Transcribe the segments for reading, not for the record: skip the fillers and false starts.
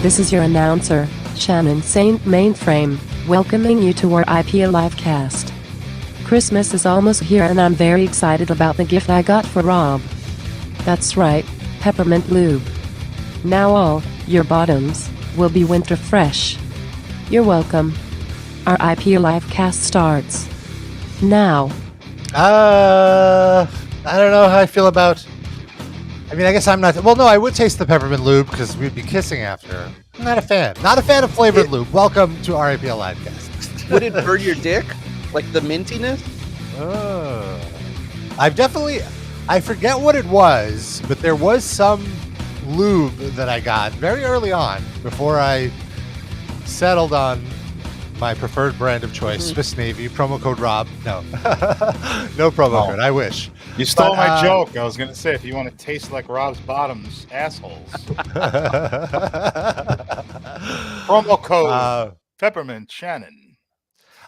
This is your announcer, Shannon Saint Mainframe, welcoming you to our IPA Livecast. Christmas is almost here and I'm very excited about the gift I got for Rob. That's right, peppermint lube. Now all your bottoms will be winter fresh. You're welcome. Our IPA Livecast starts now. I don't know how I feel about... I mean, I guess I'm not... Well, no, I would taste the peppermint lube because we'd be kissing after. I'm not a fan. Not a fan of flavored lube. Welcome to our IPL Livecast. Would it burn your dick? Like the mintiness? I've definitely... I forget what it was, but there was some lube that I got very early on before I settled on my preferred brand of choice, Swiss Navy, promo code Rob. No. No promo code. I wish. You stole my joke. I was going to say, if you want to taste like Rob's bottoms, assholes. Promo code Peppermint Shannon.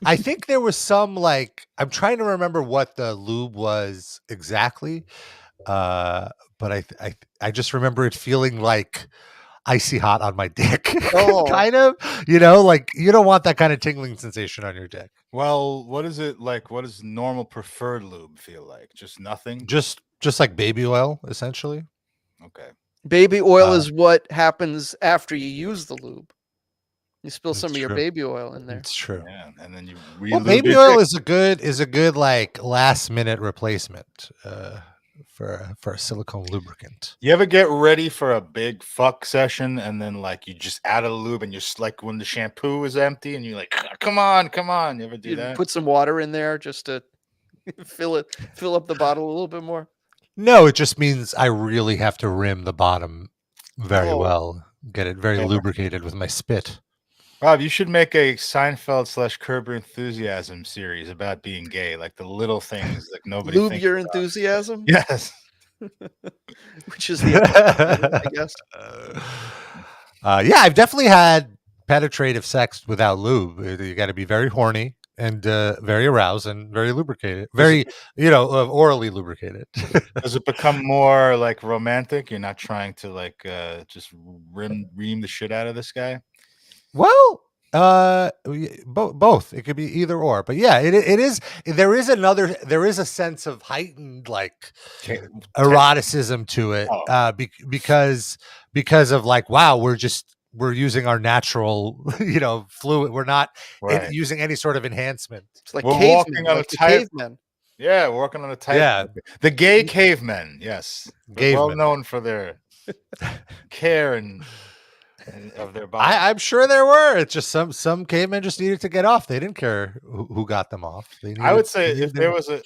I think there was some, like, I'm trying to remember what the lube was exactly. But I just remember it feeling like icy hot on my dick. Kind of, like you don't want that kind of tingling sensation on your dick. Well, what is it like? What does normal preferred lube feel like? Just nothing? Just like baby oil, essentially. Okay. Baby oil is what happens after you use the lube. You spill some of your true. baby oil in there. It's true. Yeah, and then you baby oil is a good like last minute replacement for a silicone lubricant. You ever get ready for a big fuck session and then like you just add a lube and you're like when the shampoo is empty and you're like, come on. You ever do that? Put some water in there just to fill up the bottle a little bit more. No, it just means I really have to rim the bottom very well. Get it very lubricated with my spit. Rob, you should make a Seinfeld / Curb Your Enthusiasm series about being gay, like the little things like nobody Lube thinks your about. enthusiasm? Yes. Which is the I guess. Yeah, I've definitely had penetrative sex without lube. You got to be very horny and very aroused and very lubricated. Very, orally lubricated. Does it become more like romantic? You're not trying to like just ream the shit out of this guy? Well, both. It could be either or, but yeah, it is. There is a sense of heightened like eroticism to it, because of like, wow, we're using our natural, fluid. We're not using any sort of enhancement. It's like we're walking on a caveman. Yeah, we're walking on a tight. Yeah, the gay cavemen. Yes, well known for their care and of their body. I'm sure there were. It's just some cavemen just needed to get off. They didn't care who got them off. I would say if there was a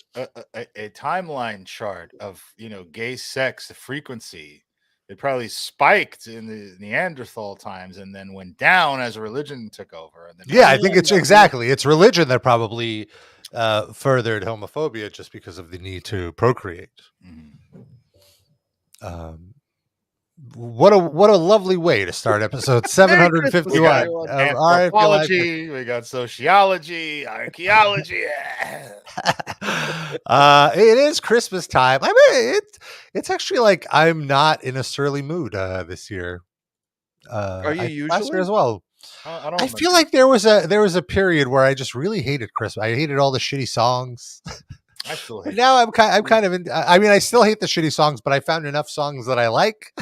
timeline chart of gay sex, the frequency, it probably spiked in the Neanderthal times and then went down as religion took over. And then I think it's exactly. It's religion that probably furthered homophobia just because of the need to procreate. What a lovely way to start episode 751 of anthropology. We got sociology, archaeology. It is Christmas time. I mean, it's actually like I'm not in a surly mood this year. Are you usually? Last year as well. I feel like there was a period where I just really hated Christmas. I hated all the shitty songs. I still hate now I'm kind of in. I mean, I still hate the shitty songs, but I found enough songs that I like.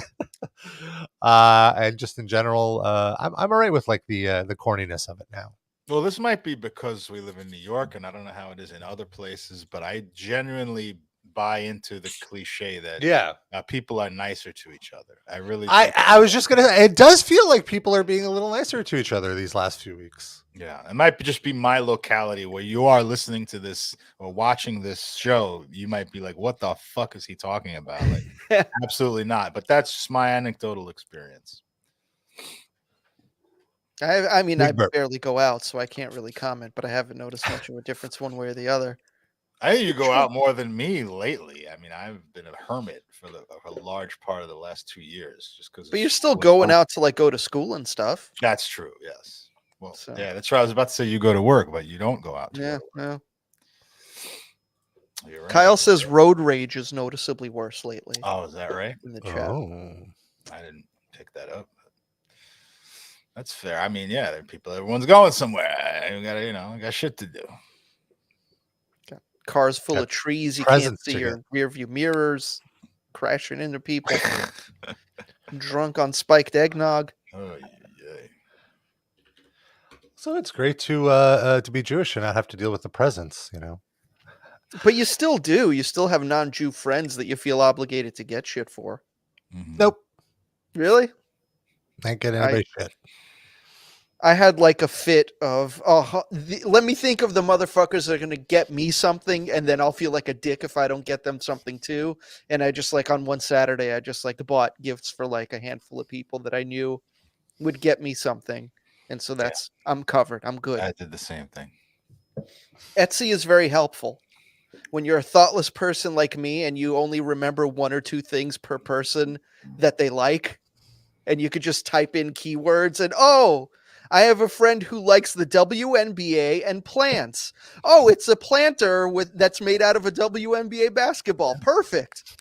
And just in general, I'm all right with like the corniness of it now. Well, this might be because we live in New York, and I don't know how it is in other places, but I genuinely buy into the cliche that people are nicer to each other. I really. I was just gonna say, it does feel like people are being a little nicer to each other these last few weeks. Yeah, it might just be my locality where you are listening to this or watching this show. You might be like, "What the fuck is he talking about?" Like, absolutely not. But that's just my anecdotal experience. I mean, I barely go out, so I can't really comment. But I haven't noticed much of a difference one way or the other. I think you go out more than me lately. I mean, I've been a hermit for a large part of the last 2 years, just because. But you're still going out to like go to school and stuff. That's true. Yes. Well, yeah, that's right. I was about to say you go to work, but you don't go out. Yeah, no. You're right. Kyle says road rage is noticeably worse lately. Oh, is that right? In the chat. I didn't pick that up. That's fair. I mean, yeah, there are people. Everyone's going somewhere. I gotta, I got shit to do. Cars full Got of trees. You can't presents see to your rear view mirrors. Crashing into people. Drunk on spiked eggnog. Oh, yeah. So it's great to be Jewish and not have to deal with the presents, But you still do. You still have non-Jew friends that you feel obligated to get shit for. Mhm. Nope, Really? ain't getting anybody shit. I had like a fit of, let me think of the motherfuckers that are going to get me something, and then I'll feel like a dick if I don't get them something too. And I just like on one Saturday, I just like bought gifts for like a handful of people that I knew would get me something. And so I'm covered. I'm good. I did the same thing. Etsy is very helpful. When you're a thoughtless person like me and you only remember one or two things per person that they like, and you could just type in keywords and, I have a friend who likes the WNBA and plants. Oh, it's a planter that's made out of a WNBA basketball. Perfect.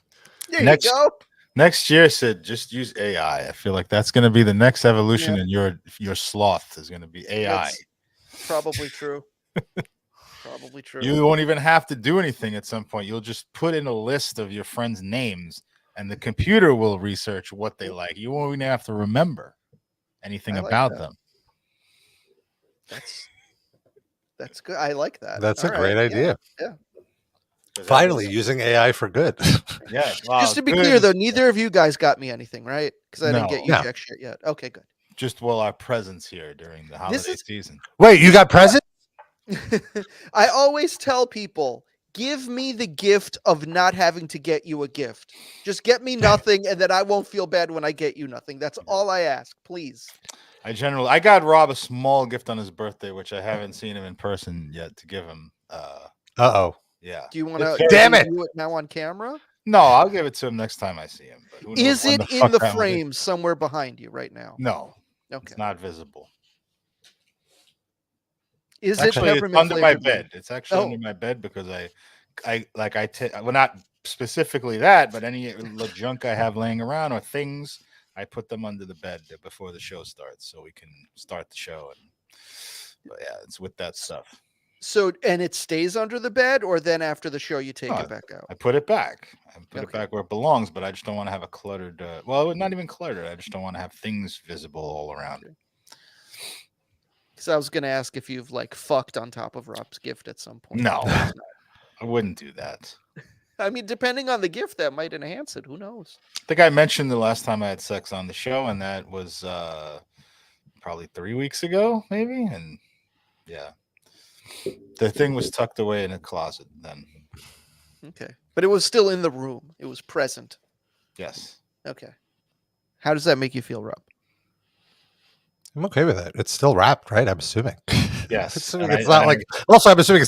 There you go. Next year, Sid, just use AI. I feel like that's going to be the next evolution in your sloth is going to be AI. That's probably true. Probably true. You won't even have to do anything at some point. You'll just put in a list of your friends' names, and the computer will research what they like. You won't even have to remember anything about them. That's good. I like that. That's a great idea. Yeah. Finally, using AI for good. Yeah. Wow, just to be clear, though, neither of you guys got me anything, right? Because I didn't get you jack shit yet. Okay, good. Just our presence here during the holiday season. Wait, you got presents? I always tell people, give me the gift of not having to get you a gift. Just get me nothing, and then I won't feel bad when I get you nothing. That's all I ask, please. I got Rob a small gift on his birthday, which I haven't seen him in person yet to give him. Uh-oh. Yeah. Do you want to damn it do it now on camera? No, I'll give it to him next time I see him. But is it in the frame somewhere behind you right now? No. Okay. It's not visible. Is actually, it it's under my bed? It's actually under my bed because well, not specifically that, but any junk I have laying around or things, I put them under the bed before the show starts so we can start the show. But yeah, it's with that stuff. So, and it stays under the bed, or then after the show you take it back out? I put it back. I put it back where it belongs, but I just don't want to have a cluttered. Well, not even cluttered. I just don't want to have things visible all around. Because I was going to ask if you've fucked on top of Rob's gift at some point. No, I wouldn't do that. I mean, depending on the gift, that might enhance it. Who knows? I think I mentioned the last time I had sex on the show, and that was probably 3 weeks ago, maybe. And yeah. The thing was tucked away in a closet then. Okay. But it was still in the room. It was present. Yes. Okay. How does that make you feel, Rob? I'm okay with it. It's still wrapped, right? I'm assuming. Yes. I'm assuming it's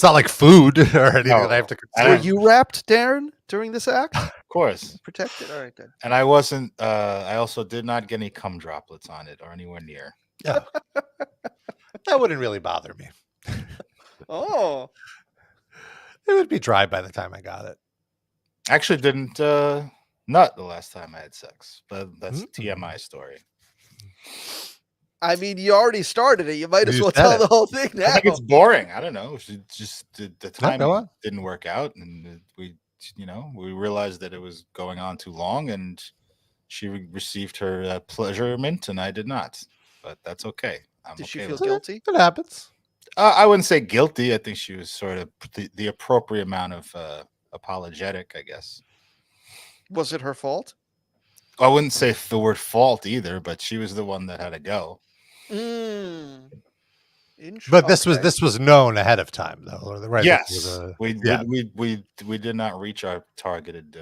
not like food or anything that I have to consider. Were you wrapped, Darren, during this act? Of course. Protected? All right, good. And I wasn't, I also did not get any cum droplets on it or anywhere near. Yeah. That wouldn't really bother me. Oh. It would be dry by the time I got it. Actually didn't nut the last time I had sex, but that's a TMI story. I mean, you already started it. You might as well tell the whole thing now. I think it's boring. I don't know. Just the time didn't work out, and we realized that it was going on too long, and she received her pleasurement, and I did not. But that's okay. Did she feel guilty? It happens. I wouldn't say guilty. I think she was sort of the appropriate amount of apologetic, I guess. Was it her fault? I wouldn't say the word fault either, but she was the one that had to go. But this was known ahead of time, though, right? Yes, we did not reach our targeted.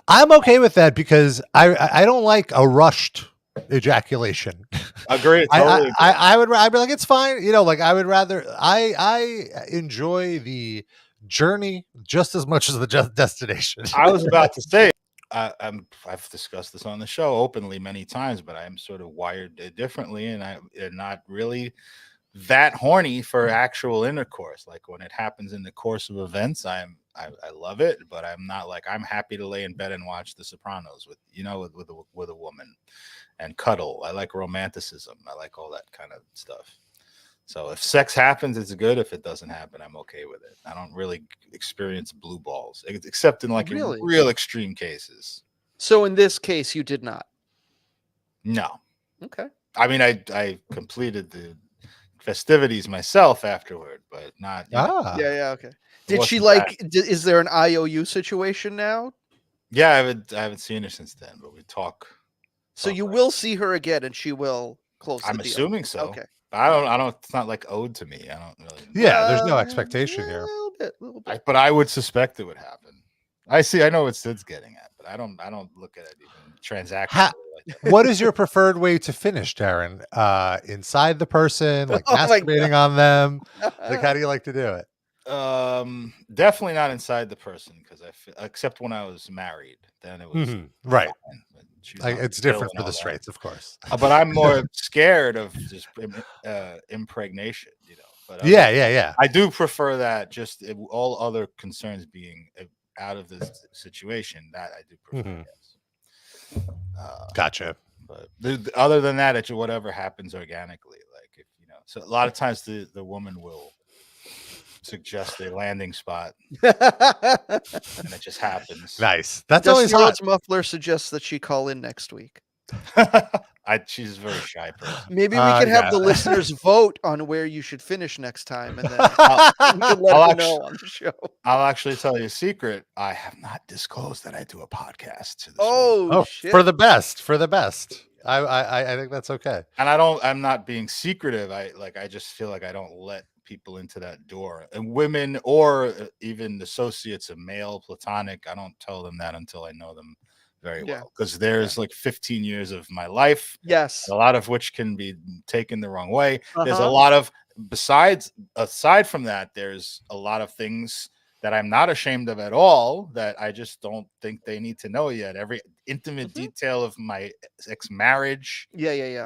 I'm okay with that because I don't like a rushed ejaculation. Agree. Totally I'd be like, it's fine. I would rather. I enjoy the journey just as much as the destination. I was about to say. I've discussed this on the show openly many times, but I am sort of wired differently, and I'm not really that horny for actual intercourse. Like when it happens in the course of events, I love it, but I'm not like, I'm happy to lay in bed and watch The Sopranos with a woman and cuddle. I like romanticism. I like all that kind of stuff. So if sex happens, it's good. If it doesn't happen, I'm okay with it. I don't really experience blue balls, except in like in real extreme cases. So in this case, you did not. No. Okay. I mean, I completed the festivities myself afterward, but not. Yeah. Okay. Did she like? Is there an IOU situation now? Yeah, I haven't seen her since then, but we talk. So you will see her again, and she will close. I'm assuming so. Okay. I don't. It's not like owed to me. I don't really. Yeah, there's no expectation here. A little bit. But I would suspect it would happen. I know what Sid's getting at, but I don't look at it even transactionally. What is your preferred way to finish, Darren? Inside the person, like masturbating on them? Like, how do you like to do it? Definitely not inside the person, because except when I was married, then it was right. Like, it's different for the straights, of course. But I'm more scared of just impregnation, But yeah. I do prefer that. Just all other concerns being out of this situation, that I do prefer. Yes. Gotcha. But other than that, it's whatever happens organically. Like if so a lot of times the woman will suggest a landing spot, and it just happens. Nice. That's always hot. Muffler suggests that she call in next week. She's a very shy person. Maybe we can have the listeners vote on where you should finish next time, and then I'll let her know on the show. I'll actually tell you a secret. I have not disclosed that I do a podcast to this. Oh, shit. For the best. I think that's okay. And I'm not being secretive. I just feel like I don't let people into that door, and women or even associates of male platonic, I don't tell them that until I know them very well, because there's like 15 years of my life, a lot of which can be taken the wrong way. There's a lot of aside from that, there's a lot of things that I'm not ashamed of at all, that I just don't think they need to know yet. Every intimate detail of my ex-marriage, they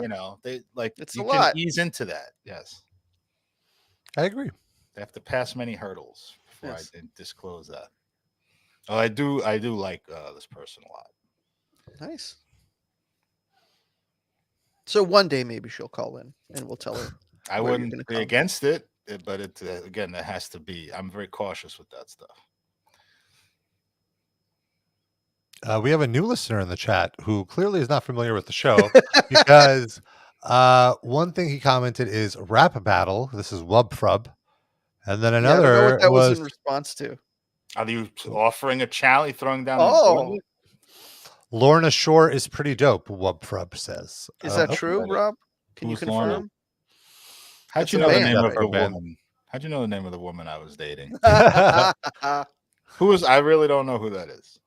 like, it's you a can lot. ease into that. Yes, I agree. They have to pass many hurdles before I disclose that. Oh, I do like this person a lot. Nice. So one day maybe she'll call in and we'll tell her. I wouldn't be against it, but it again, that has to be. I'm very cautious with that stuff. We have a new listener in the chat who clearly is not familiar with the show, because one thing he commented is rap battle. This is Wubfrub. And then another I don't know what that was in response to. Are you offering a challenge, throwing down the Lorna Shore is pretty dope, Wubfrub says. Is that true, Rob? Can you confirm? Lorna? How'd you know the name of the woman? How'd you know the name of the woman I was dating? Who is? I really don't know who that is.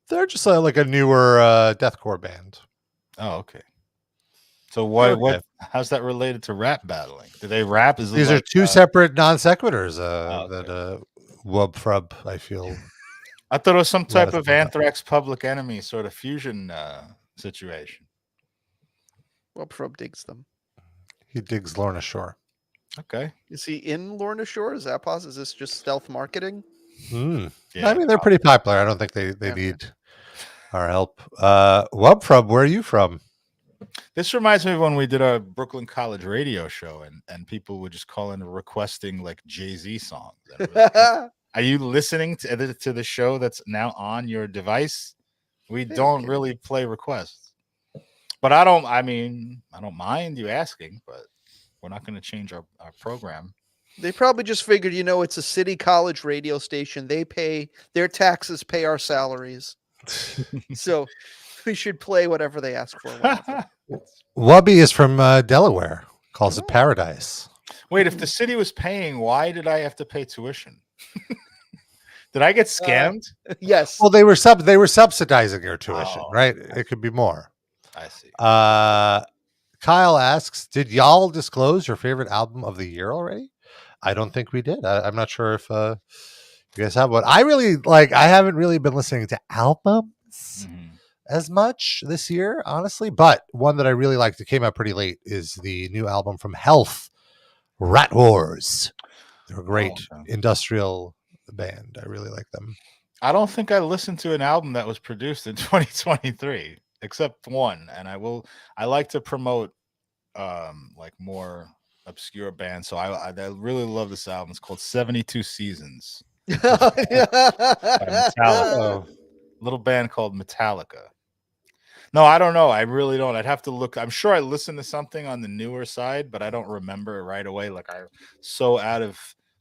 They're just like a newer deathcore band. Oh, okay. So what? How's that related to rap battling? Do they rap? These are two separate non sequiturs. That Wubfrub, I feel. I thought it was some type of Anthrax Public Enemy sort of fusion situation. Wubfrub digs them. He digs Lorna Shore. Okay. Is he in Lorna Shore? Is that possible? Is this just stealth marketing? Yeah, I mean, they're pretty popular. I don't think they need our help. Wubfrub, where are you from? This reminds me of when we did our Brooklyn College radio show, and people would just call in requesting like Jay-Z songs. Are you listening to the show that's now on your device? We don't really play requests, but I don't mind you asking, but we're not going to change our program. They probably just figured, it's a city college radio station. They pay their taxes, pay our salaries. So we should play whatever they ask for. Wubby is from Delaware. Calls it paradise. Wait, if the city was paying, why did I have to pay tuition? Did I get scammed? Yes. Well, they were subsidizing your tuition, right? It could be more. I see. Kyle asks, did y'all disclose your favorite album of the year already? I don't think we did. I'm not sure if you guys have one. I haven't really been listening to albums as much this year, honestly, but one that I really liked, it came out pretty late, is the new album from Health, Rat Wars. They're a great okay. industrial band. I really like them. I don't think I listened to an album that was produced in 2023, except one. And I like to promote like more obscure bands. So I really love this album. It's called 72 Seasons by Metallica. Oh, Little band called Metallica. No, I don't know. I really don't. I'd have to look. I'm sure I listened to something on the newer side, but I don't remember it right away. Like I'm so out of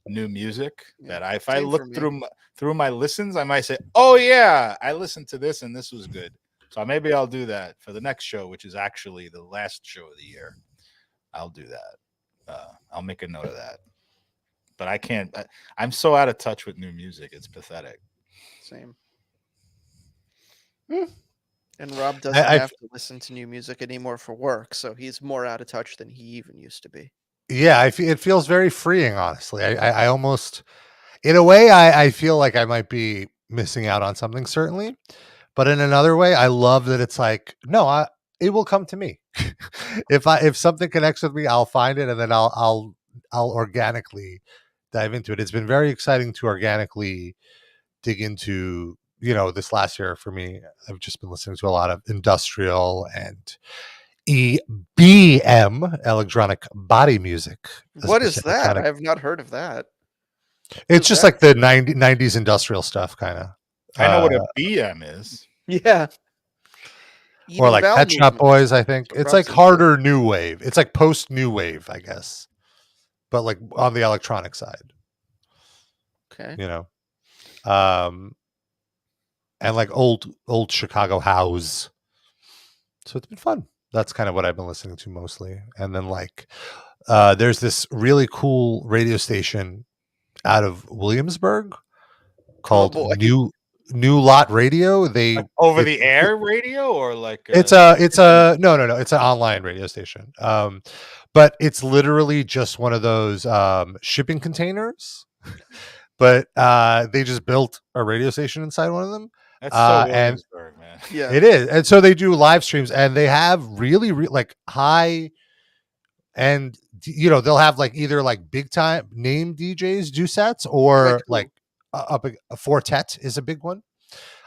new music that if I same for look me. through my listens, I might say, "Oh yeah, I listened to this and this was good." So maybe I'll do that for the next show, which is actually the last show of the year. I'll do that. I'll make a note of that. But I can't. I'm so out of touch with new music. It's pathetic. Same. And Rob doesn't have to listen to new music anymore for work, so he's more out of touch than he even used to be. yeah. It feels very freeing, honestly. I almost, in a way, I feel like I might be missing out on something, certainly. But in another way, I love that it's like, no, it will come to me. If something connects with me, I'll find it, and then I'll organically dive into it. It's been very exciting to organically dig into, this last year for me. I've just been listening to a lot of industrial and EBM, electronic body music. What is that? I have not heard of that. It's just like the 90s industrial stuff, kind of. I know what a BM is. Yeah. Or like Pet Shop Boys, I think. It's like harder new wave. It's like post new wave, I guess. But like on the electronic side. Okay. And like old Chicago house. So it's been fun. That's kind of what I've been listening to mostly. And then like there's this really cool radio station out of Williamsburg called New Lot Radio. They like over the air radio, or like it's no, it's an online radio station. But it's literally just one of those shipping containers. But they just built a radio station inside one of them. That's so Williamsburg, man. Yeah, it is. And so they do live streams, and they have really like high, and they'll have like either like big time name DJs do sets, or like a Fortet is a big one.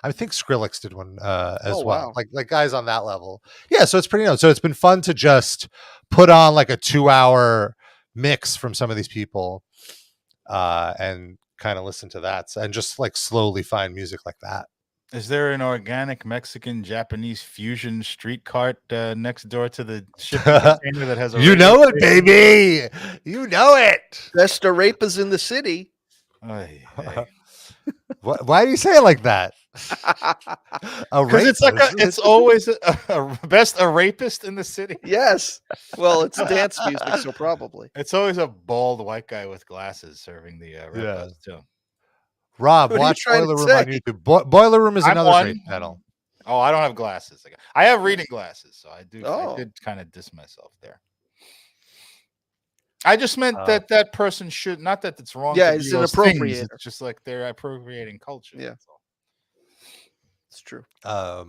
I think Skrillex did one as well. Wow. Like guys on that level. Yeah, so it's pretty nice. So it's been fun to just put on like a 2-hour mix from some of these people and kind of listen to that and just like slowly find music like that. Is there an organic Mexican Japanese fusion street cart next door to the shipping container that has a it, baby? You know it. Best arepas in the city. Why do you say it like that? Because it's always a best a rapist in the city. Yes. Well, it's dance music, so probably. It's always a bald white guy with glasses serving the arepas too. Rob, watch Boiler Room on YouTube. Boiler Room is another great channel. Oh, I don't have glasses. I have reading glasses, so I do. I did kind of diss myself there. I just meant that person should, not that it's wrong. Yeah, it's inappropriate. It's just like they're appropriating culture. Yeah, it's true. Yeah,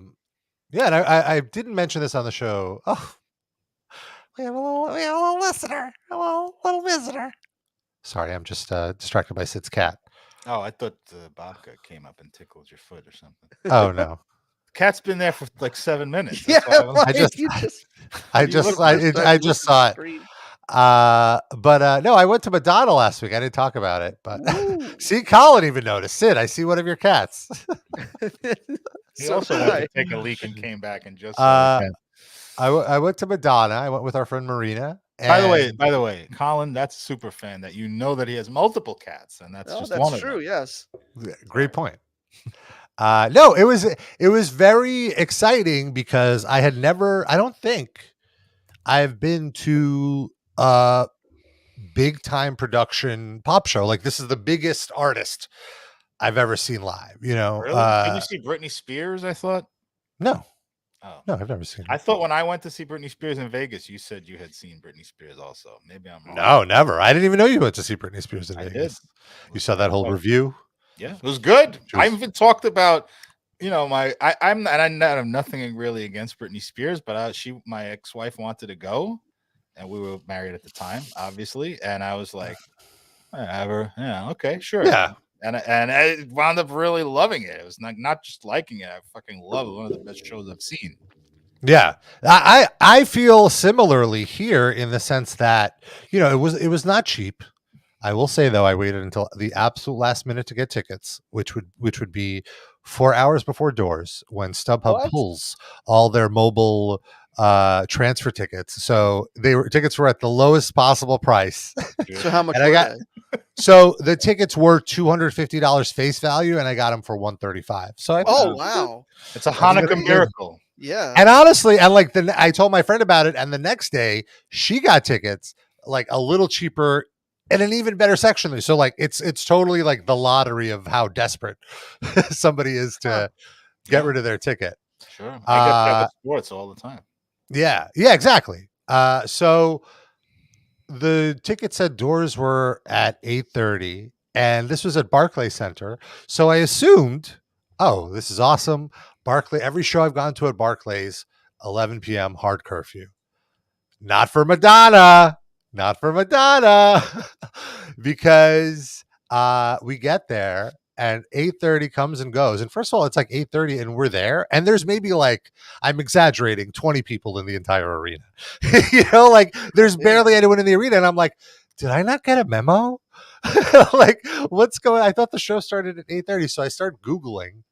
and I didn't mention this on the show. Oh, we have a little listener, a little visitor. Sorry, I'm just distracted by Sid's cat. Oh, I thought the babka came up and tickled your foot or something. Oh no, the cat's been there for like 7 minutes. Yeah, I just saw it. But no, I went to Madonna last week. I didn't talk about it, but see, Colin even noticed. Sid, I see one of your cats. He also went to take a leak and came back and just I went to Madonna. I went with our friend Marina. By the way, Colin, that's a super fan that that he has multiple cats, and that's just one of them. Yes. Great point. No, it was very exciting because I don't think I've been to a big time production pop show. Like this is the biggest artist I've ever seen live, Really? Did you see Britney Spears, I thought? No. Oh. No, I've never seen her. I thought when I went to see Britney Spears in Vegas, you said you had seen Britney Spears also. Maybe I'm wrong. No, never. I didn't even know you went to see Britney Spears in Vegas. You saw that whole review? Yeah, it was good. I even talked about, I have nothing really against Britney Spears, but my ex-wife wanted to go, and we were married at the time, obviously. And I was like, whatever, yeah, okay, sure. Yeah. And I wound up really loving it. It was not just liking it. I fucking love it. One of the best shows I've seen. Yeah, I feel similarly here in the sense that, you know, it was not cheap. I will say though, I waited until the absolute last minute to get tickets, which would be 4 hours before doors when StubHub What? pulls all their mobile transfer tickets. So tickets were at the lowest possible price. So how much And I were got they? so the tickets were $250 face value, and I got them for $135. So I Oh wow. It's a That's gonna Hanukkah be good. miracle. Yeah. And honestly, and like I told my friend about it, and the next day she got tickets like a little cheaper in an even better section. So like it's totally like the lottery of how desperate somebody is to get rid of their ticket. Sure, I get that with sports all the time. Yeah, exactly. So the ticket said doors were at 8:30, and this was at Barclays Center. So I assumed, oh, this is awesome. Barclay, every show I've gone to at Barclays, 11 p.m. hard curfew. Not for Madonna. Not for Madonna. Because we get there and 8:30 comes and goes. And first of all, it's like 8:30 and we're there. And there's maybe like, I'm exaggerating, 20 people in the entire arena. You know, like there's barely anyone in the arena. And I'm like, did I not get a memo? Like, what's going on? I thought the show started at 8:30. So I started Googling.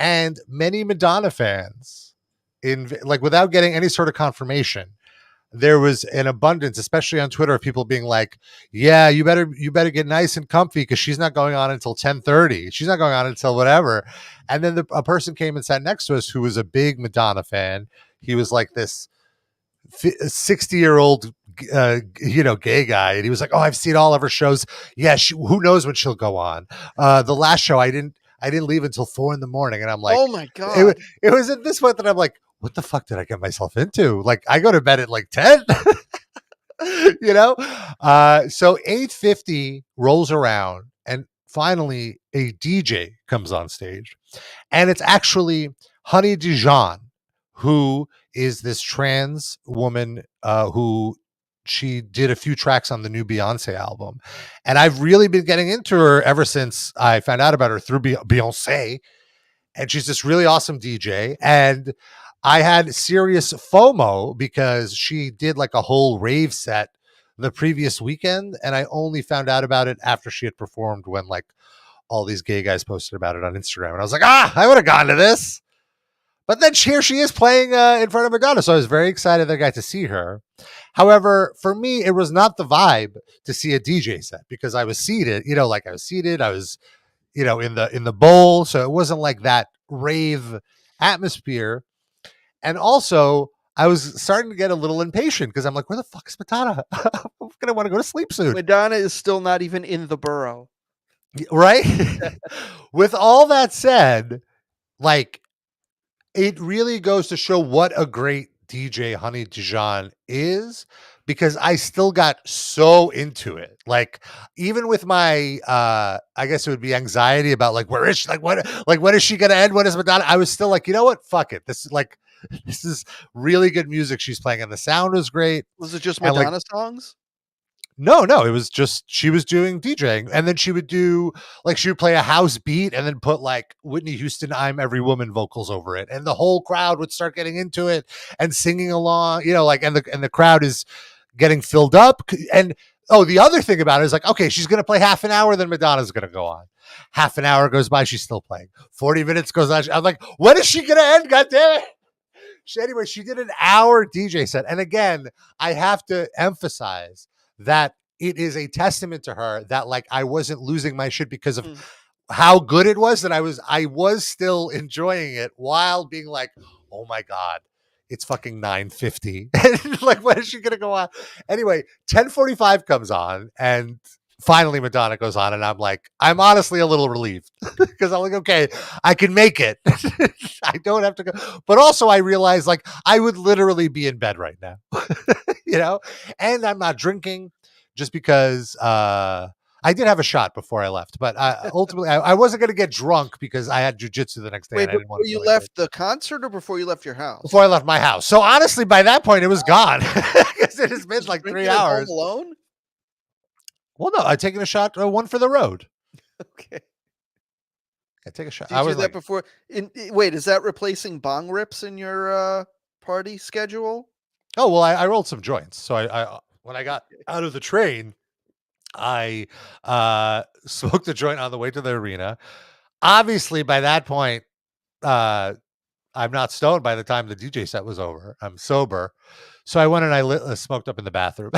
And many Madonna fans, without getting any sort of confirmation, there was an abundance, especially on Twitter, of people being like, "Yeah, you better get nice and comfy because she's not going on until 10:30. She's not going on until whatever." And then a person came and sat next to us who was a big Madonna fan. He was like this 60-year-old, gay guy, and he was like, "Oh, I've seen all of her shows. Yeah, who knows when she'll go on? The last show I didn't leave until 4 a.m. And I'm like, oh my God. It was at this point that I'm like, what the fuck did I get myself into? Like, I go to bed at like 10, you know? So 8:50 rolls around and finally a DJ comes on stage, and it's actually Honey Dijon, who is this trans woman who she did a few tracks on the new Beyonce album. And I've really been getting into her ever since I found out about her through Beyonce. And she's this really awesome DJ. And I had serious FOMO because she did like a whole rave set the previous weekend. And I only found out about it after she had performed, when like all these gay guys posted about it on Instagram. And I was like, I would have gone to this. But then here she is playing in front of Madonna. So I was very excited that I got to see her. However, for me, it was not the vibe to see a DJ set because I was seated, I was, in the bowl. So it wasn't like that rave atmosphere. And also I was starting to get a little impatient because I'm like, where the fuck is Madonna? I'm going to want to go to sleep soon. Madonna is still not even in the borough. Right? With all that said, like, it really goes to show what a great DJ Honey Dijon is, because I still got so into it. Like, even with my I guess it would be anxiety about like, where is she? When is she gonna end? When is Madonna? I was still like, you know what? Fuck it. This is really good music she's playing, and the sound was great. Was it just And, like, Madonna songs? No, it was just she was doing DJing, and then she would play a house beat and then put like Whitney Houston "I'm Every Woman" vocals over it, and the whole crowd would start getting into it and singing along, and the crowd is getting filled up. And the other thing about it is like, okay, she's gonna play half an hour, then Madonna's gonna go on. Half an hour goes by, she's still playing. 40 minutes goes on. I'm like, when is she gonna end? God damn it. Anyway, she did an hour DJ set, and again, I have to emphasize that it is a testament to her that like I wasn't losing my shit because of how good it was, that I was still enjoying it while being like, oh my God, it's fucking 9:50. Like, when is she gonna go on? Anyway, 10:45 comes on, and finally Madonna goes on, and I'm honestly a little relieved because I'm like, okay, I can make it. I don't have to go. But also I realized like I would literally be in bed right now, and I'm not drinking just because I did have a shot before I left, but ultimately I wasn't going to get drunk because I had jujitsu the next day. Wait, and I didn't before want to you feel left the concert or before you left your house? before I left my house. So honestly, by that point, it was gone because it has been Just like drinking 3 at home hours. alone? Well, no, I'd taken a shot, one for the road. Okay. I take a shot. Did you do that before? Wait, is that replacing bong rips in your party schedule? Oh well, I rolled some joints. So I when I got out of the train, I smoked a joint on the way to the arena. Obviously, by that point, I'm not stoned by the time the DJ set was over. I'm sober. So I went and I smoked up in the bathroom.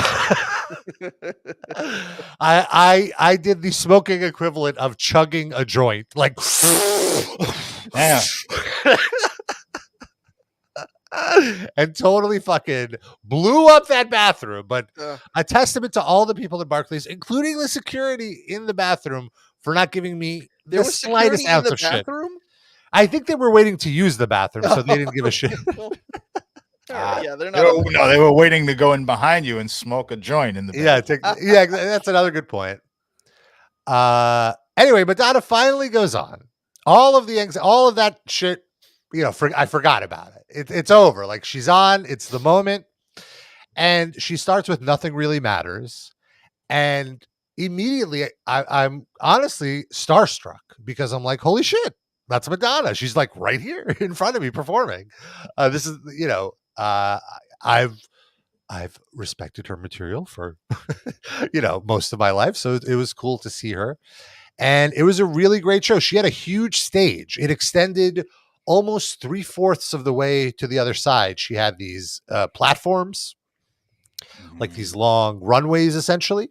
I did the smoking equivalent of chugging a joint, like Yeah. and totally fucking blew up that bathroom. But Uh, a testament to all the people at Barclays, including the security in the bathroom, for not giving me there the was slightest security in ounce the of shit. bathroom? I think they were waiting to use the bathroom, so they didn't give a shit. Yeah, they're not. No, they were waiting to go in behind you and smoke a joint in the Yeah, bathroom. yeah, that's another good point. Anyway, Madonna finally goes on. All of that shit, I forgot about it. It's over. Like she's on. It's the moment, and she starts with "Nothing Really Matters," and immediately I'm honestly starstruck because I'm like, holy shit, that's Madonna. She's like right here in front of me performing. This is I've respected her material for most of my life, so it was cool to see her. And it was a really great show. She had a huge stage. It extended almost 3/4 of the way to the other side. She had these platforms, like these long runways, essentially.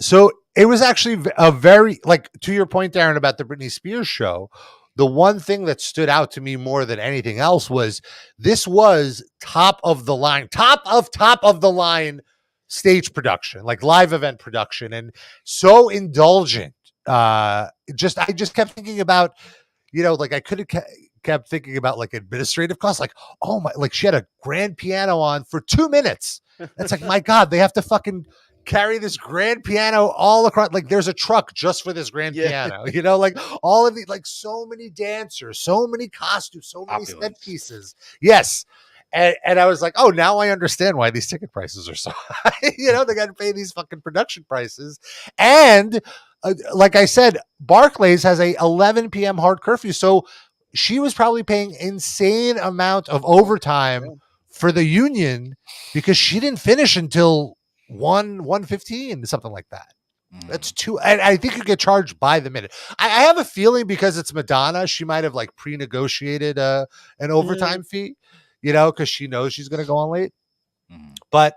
So it was actually a very, like, to your point, Darren, about the Britney Spears show, the one thing that stood out to me more than anything else was this was top of the line stage production, like live event production, and so indulgent. I just kept thinking about, like I could have kept thinking about like administrative costs, like, oh my, like she had a grand piano on for 2 minutes. It's like, my God, they have to fucking carry this grand piano all across. Like there's a truck just for this grand piano, like all of the, like so many dancers, so many costumes, so many set pieces. Yes. And I was like, oh, now I understand why these ticket prices are so high. They got to pay these fucking production prices. And like I said, Barclays has a 11 p.m. hard curfew. So she was probably paying insane amount of overtime for the union because she didn't finish until 1:15, something like that. That's too. And I think you get charged by the minute. I have a feeling because it's Madonna, she might have like pre-negotiated an overtime fee, because she knows she's going to go on late. But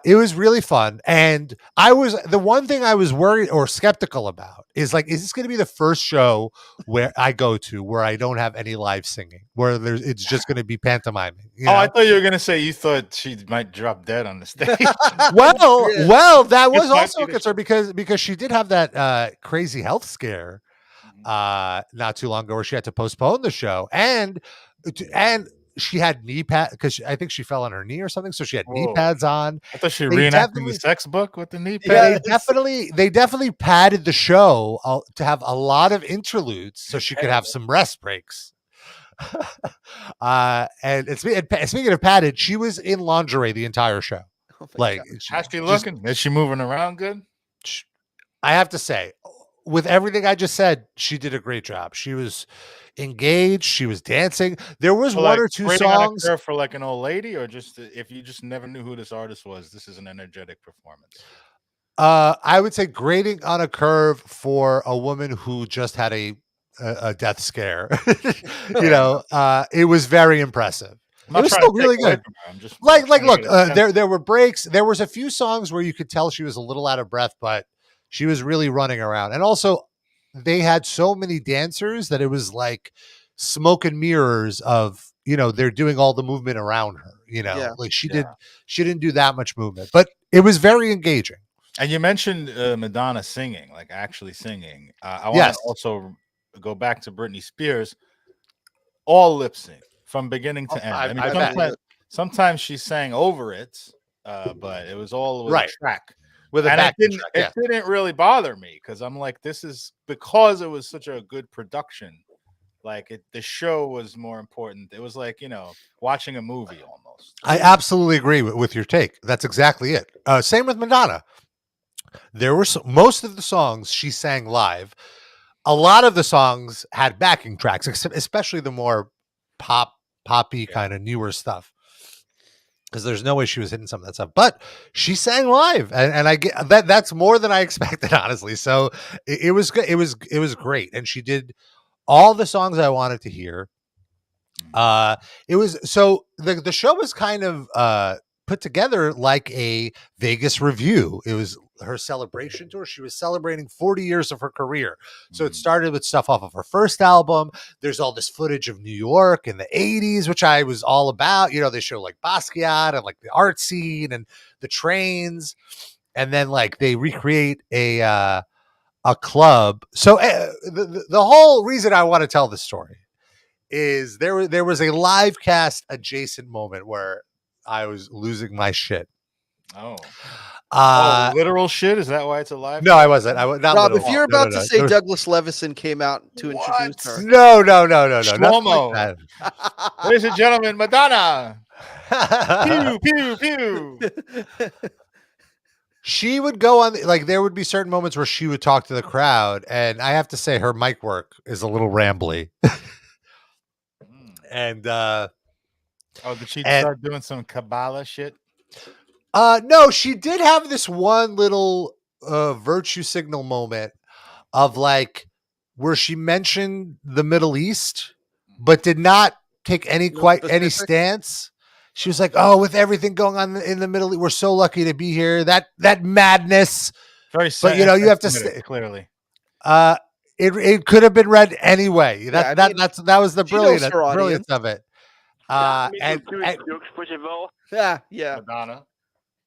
it was really fun. And the one thing I was worried or skeptical about is like, is this going to be the first show where I go to where I don't have any live singing, where it's just going to be pantomiming? I thought you were going to say you thought she might drop dead on the stage. well, that was also a concern because she did have that crazy health scare not too long ago where she had to postpone the show, and she had knee pad because I think she fell on her knee or something, so she had knee pads on. I thought she reenacted the sex book with the knee pads. They definitely padded the show to have a lot of interludes so she could have some rest breaks. And speaking of padded, she was in lingerie the entire show. Like, how's she looking? Is she moving around good? I have to say, with everything I just said, she did a great job. She was engaged. She was dancing. There was one or two songs for like an old lady, or just if you just never knew who this artist was. This is an energetic performance. I would say grading on a curve for a woman who just had a death scare. It was very impressive. It was still really good. Look, there were breaks. There was a few songs where you could tell she was a little out of breath, but she was really running around. And also, they had so many dancers that it was like smoke and mirrors of, they're doing all the movement around her, like she didn't do that much movement, but it was very engaging. And you mentioned Madonna singing, like actually singing. I want to also go back to Britney Spears, all lip sync from beginning to end. I mean, sometimes she sang over it, but it was all the way track. with a And backing track. Yeah. it didn't really bother me because I'm like, this is because it was such a good production. Like the show was more important. It was like, watching a movie almost. I absolutely agree with your take. That's exactly it. Same with Madonna. There were most of the songs she sang live. A lot of the songs had backing tracks, especially the more poppy kind of newer stuff. Because there's no way she was hitting some of that stuff, but she sang live, and I get that. That's more than I expected, honestly. So it was good. It was great, and she did all the songs I wanted to hear. It was so the show was kind of put together like a Vegas review. It was her celebration tour. She was celebrating 40 years of her career. So it started with stuff off of her first album. There's all this footage of New York in the 80s, which I was all about. They show like Basquiat and like the art scene and the trains. And then like they recreate a club. So the whole reason I want to tell this story is there was a Livecast adjacent moment where I was losing my shit. Literal shit? Is that why it's a live? No, I wasn't. I was not. Rob, literal. if you're about no. to say Douglas Levison came out to introduce her, No. Shlomo. Like Ladies and gentlemen, Madonna. Pew, pew, pew. She would go on, like, there would be certain moments where she would talk to the crowd, and I have to say her mic work is a little rambly. And did she start doing some Kabbalah shit? No, she did have this one little virtue signal moment of like where she mentioned the Middle East, but did not take any stance. She was like, "Oh, with everything going on in the Middle East, we're so lucky to be here. That madness." Very, but you have to stay clearly. It could have been read anyway. That was the brilliance of it. Madonna.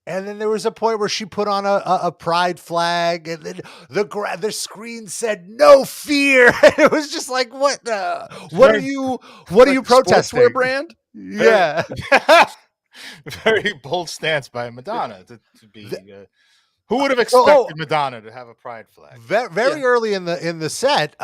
And then there was a point where she put on a pride flag, and then the screen said "No fear." It was just like, what are you protesting? Sportswear brand? Yeah. Very bold stance by Madonna to be. Who would have expected Madonna to have a pride flag? Very early in the set,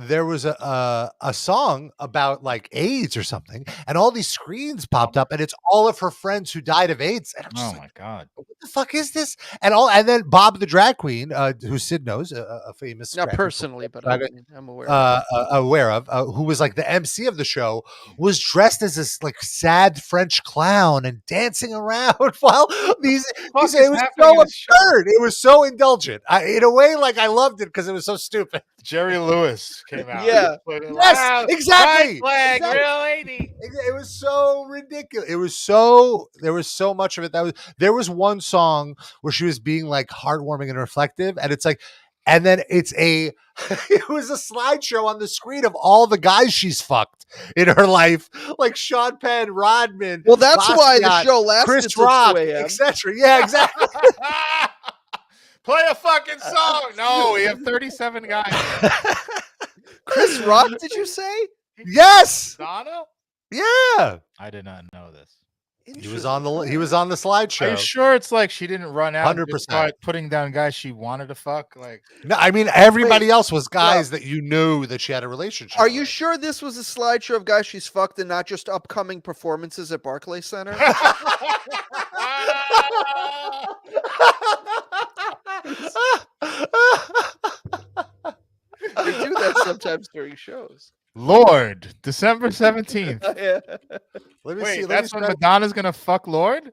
there was a song about like AIDS or something, and all these screens popped up, and it's all of her friends who died of AIDS. And I'm just my god, what the fuck is this? And then Bob the drag queen, who Sid knows, a famous, not personally, but I'm aware of, who was like the MC of the show, was dressed as this like sad French clown and dancing around while these it was so absurd. It was so indulgent. In a way, like I loved it because it was so stupid. Jerry Lewis came out. Yeah. Yes, exactly. Flag, real lady. It was so ridiculous. There was so much of it. There was one song where she was being like heartwarming and reflective, and it's like, and then it was a slideshow on the screen of all the guys she's fucked in her life, like Sean Penn, Rodman. Well, that's why the show lasted Chris Rock, etc. Yeah, exactly. Play a fucking song. No, we have 37 guys. Chris Rock, did you say? Yes. Donna? Yeah. I did not know this. He was on the slideshow. Are you sure it's like she didn't run out 100%. and start putting down guys she wanted to fuck? Like, no, I mean everybody else was guys that you knew that she had a relationship. Are you sure this was a slideshow of guys she's fucked and not just upcoming performances at Barclays Center? They do that sometimes during shows. Lord, December 17th. Yeah. Wait, that's when Madonna's gonna fuck Lord?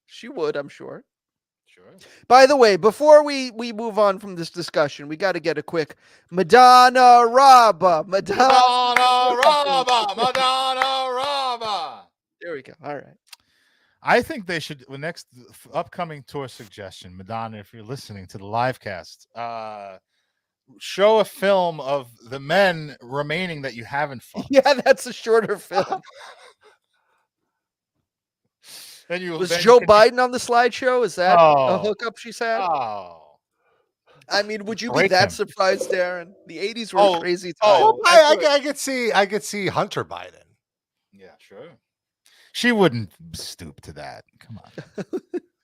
She would, I'm sure. Sure. By the way, before we move on from this discussion, we got to get a quick Madonna Rabba. Madonna Rabba. There we go. All right. I think they should, the next upcoming tour suggestion, Madonna, if you're listening to the Livecast, show a film of the men remaining that you haven't fucked. Yeah, that's a shorter film. Was then Joe Biden on the slideshow? Is that a hookup she's had? Oh. I mean, would you be that surprised, Darren? The 80s were a crazy time. Oh, I could see Hunter Biden. Yeah, sure. She wouldn't stoop to that. Come on.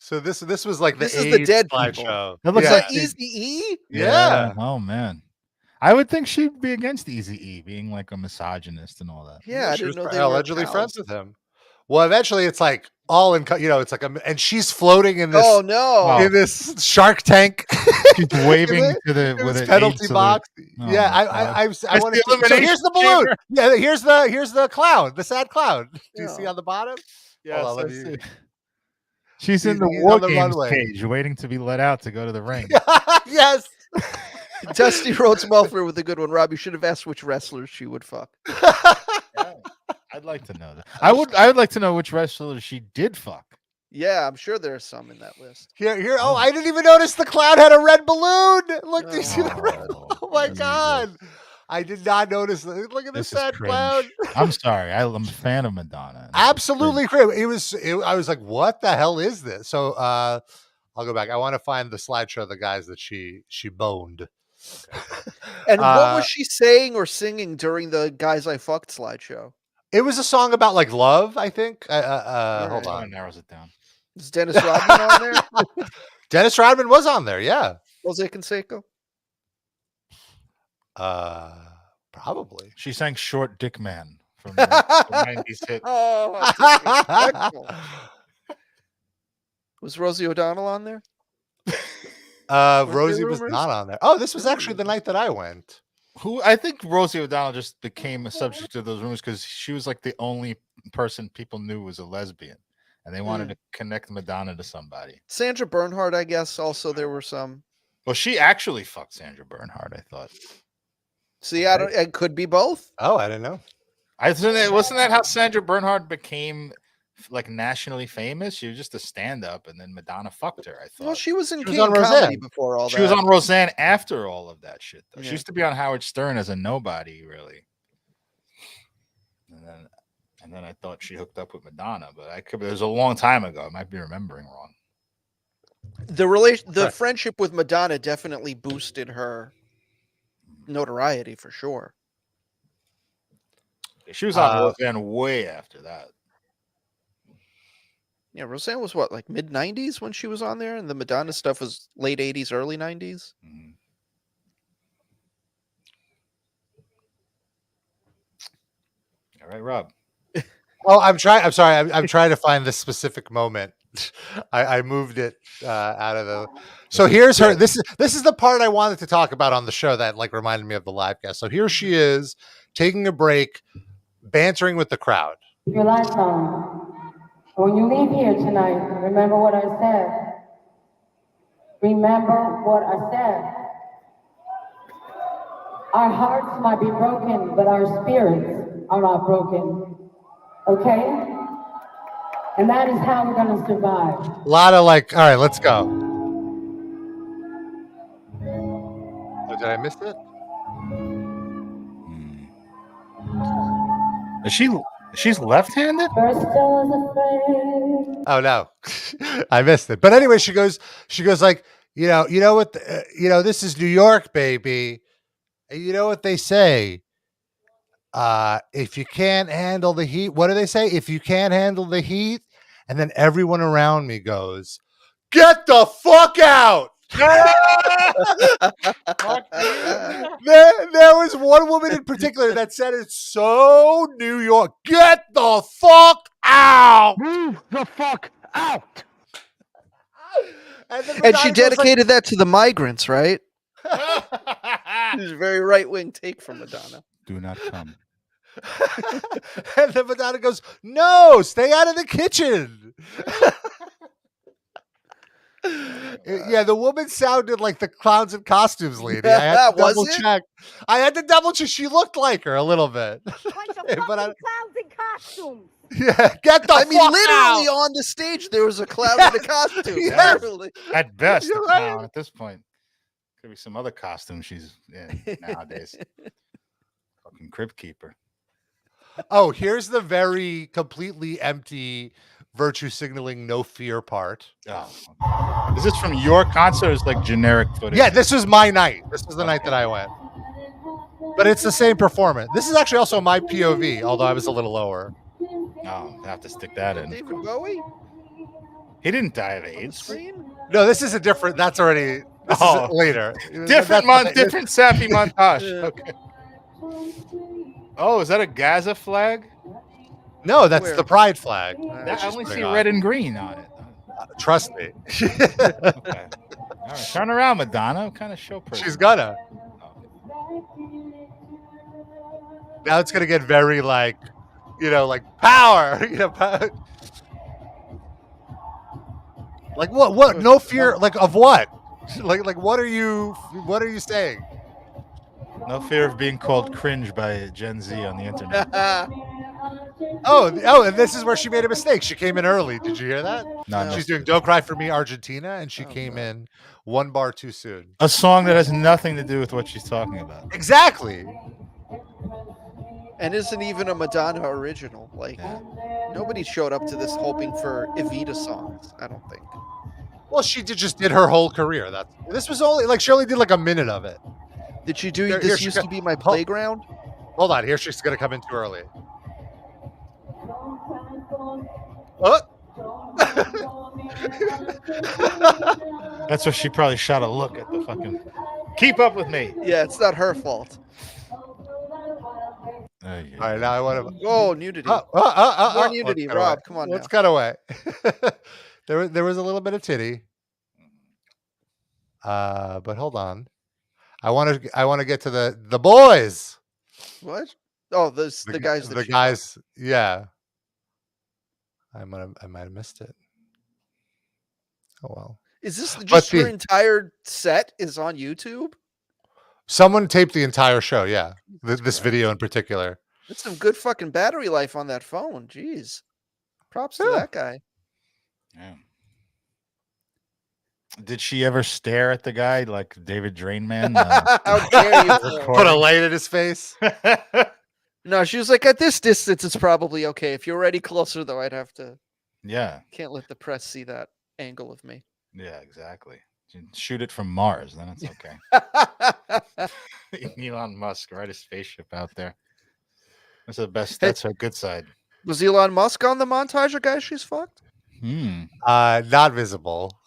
So this was like This the is the AIDS dead people. slideshow. That looks Is Yeah. that Eazy-E? Yeah. Oh man. I would think she'd be against Eazy-E being like a misogynist and all that. Yeah, I She didn't was know they were allegedly pals. friends with him. Well, eventually it's like all in, it's like and she's floating in this Oh no! in this Shark Tank. She's waving in to the in with this an penalty AIDS box. Oh Yeah, my I God. want It's to. the So here's the elimination balloon. chamber. Yeah, here's the clown, the sad clown. Do you see Yeah. on the bottom? Yes, Hold on, I see. She's He's- in the he's War on the Games runway. cage, waiting to be let out to go to the ring. Yes. Dusty Rhodes Muffler with a good one. Rob, you should have asked which wrestlers she would fuck. Yeah, I'd like to know that. I would like to know which wrestler she did fuck. Yeah, I'm sure there's some in that list. Here. Oh, I didn't even notice the clown had a red balloon. Look, do you see the red? Oh, Oh my Jesus. God. I did not notice. Look at This this is sad cringe. clown. I'm sorry. I'm a fan of Madonna. This is Absolutely cringe. great. I was like, what the hell is this? So I'll go back. I want to find the slideshow of the guys that she boned. And what was she saying or singing during the Guys I Fucked slideshow? It was a song about like love, I think. Hold That on. narrows it down. Is Dennis Rodman on there? Dennis Rodman was on there, yeah. Jose Canseco? Probably. She sang "Short Dick Man" from the 90s hit. Oh, how disrespectful. Was Rosie O'Donnell on there? Rosie was rumors? not on there. Oh, this was actually the night that I went. Who I think Rosie O'Donnell just became a subject of those rumors because she was like the only person people knew was a lesbian, and they wanted to connect Madonna to somebody. Sandra Bernhard, I guess. Also, there were some. Well, she actually fucked Sandra Bernhard. I thought. See, I don't. It could be both. Oh, I didn't know. Wasn't that how Sandra Bernhard became like nationally famous? She was just a stand-up, and then Madonna fucked her. I thought. Well, she was in She was King on Comedy Roseanne. before all that. She was on Roseanne after all of that shit, though. Yeah. She used to be on Howard Stern as a nobody, really. And then I thought she hooked up with Madonna, but it was a long time ago. I might be remembering wrong. The friendship with Madonna definitely boosted her notoriety for sure. She was on Roseanne way after that. Yeah, Roseanne was what, like mid 90s when she was on there, and the Madonna stuff was late 80s, early 90s. Mhm. All right, Rob. Oh, I'm sorry. I'm trying to find this specific moment. I moved it out of the. So here's her. This is the part I wanted to talk about on the show that like reminded me of the live cast. So here she is taking a break, bantering with the crowd. Your lights on. When you leave here tonight, remember what I said. Remember what I said. Our hearts might be broken, but our spirits are not broken. Okay? And that is how we're going to survive. A lot of like, all right, let's go. Oh, did I miss it? She's left-handed? First I was afraid. Oh no, I missed it. But anyway, she goes like, you know what, this is New York, baby. And you know what they say? If you can't handle the heat, what do they say? If you can't handle the heat, and then everyone around me goes, "Get the fuck out!" There was one woman in particular that said it's so New York. Get the fuck out! Move the fuck out! And she Madonna goes dedicated that to the migrants, right? It's a very right-wing take from Madonna. Do not come. And then Madonna goes, "No, stay out of the kitchen." Yeah, the woman sounded like the clowns in costumes lady. I had to Was double it? check. I had to double check. She looked like her a little bit. Bunch of But fucking clowns in costumes. Yeah, get the I mean, fuck literally out. on the stage, there was a clown in a costume. Yes. Literally. At best, You're a right. clown at this point. Could be some other costume she's in nowadays. Fucking crib keeper. Oh, here's the very completely empty virtue signaling, no fear part. Oh. Is this from your concert or is it like generic footage? Yeah, this was my night. This was the night that I went. But it's the same performance. This is actually also my POV, although I was a little lower. No, I have to stick that in. David Bowie? He didn't die of On the AIDS. screen? No, this is a different. That's already. This is later. Different sappy montage. Okay. Oh, is that a Gaza flag? No, that's Where? the pride flag. I only see red and green on it. Trust me. Okay. All right. Turn around, Madonna. What kind of show person? She's gonna. Now it's gonna get very like, like power. Power. Like what? What? No fear. Like of what? Like what are you? What are you saying? No fear of being called cringe by Gen Z on the internet. And this is where she made a mistake. She came in early. Did you hear that? No. She's doing "Don't Cry for Me" Argentina, and she came in one bar too soon. A song that has nothing to do with what she's talking about. Exactly. And isn't even a Madonna original. Like, nobody showed up to this hoping for Evita songs, I don't think. Well, she just did her whole career. This was only like she only did like a minute of it. Did she do This Used to Be My Playground? Hold on, here she's gonna come in too early. What? That's where she probably shot a look at the fucking. Keep up with me. Yeah, it's not her fault. All right, now I want to. Oh, nudity. More nudity, Rob. Come on, let's cut away. There was a little bit of titty. But hold on. I want to get to the boys. What? Oh, the guys. The guys. Yeah. I might have missed it. Oh well. Is this just her entire set is on YouTube? Someone taped the entire show. Yeah, this video in particular. That's some good fucking battery life on that phone. Jeez, props to that guy. Yeah. Did she ever stare at the guy like David Drainman? How dare you put a light in his face? No, she was like, at this distance, it's probably okay. If you're already closer, though, I'd have to. Yeah. Can't let the press see that angle of me. Yeah, exactly. Shoot it from Mars, then it's okay. Elon Musk, ride a spaceship out there. That's the best. That's her good side. Was Elon Musk on the montage of guys she's fucked? Not visible.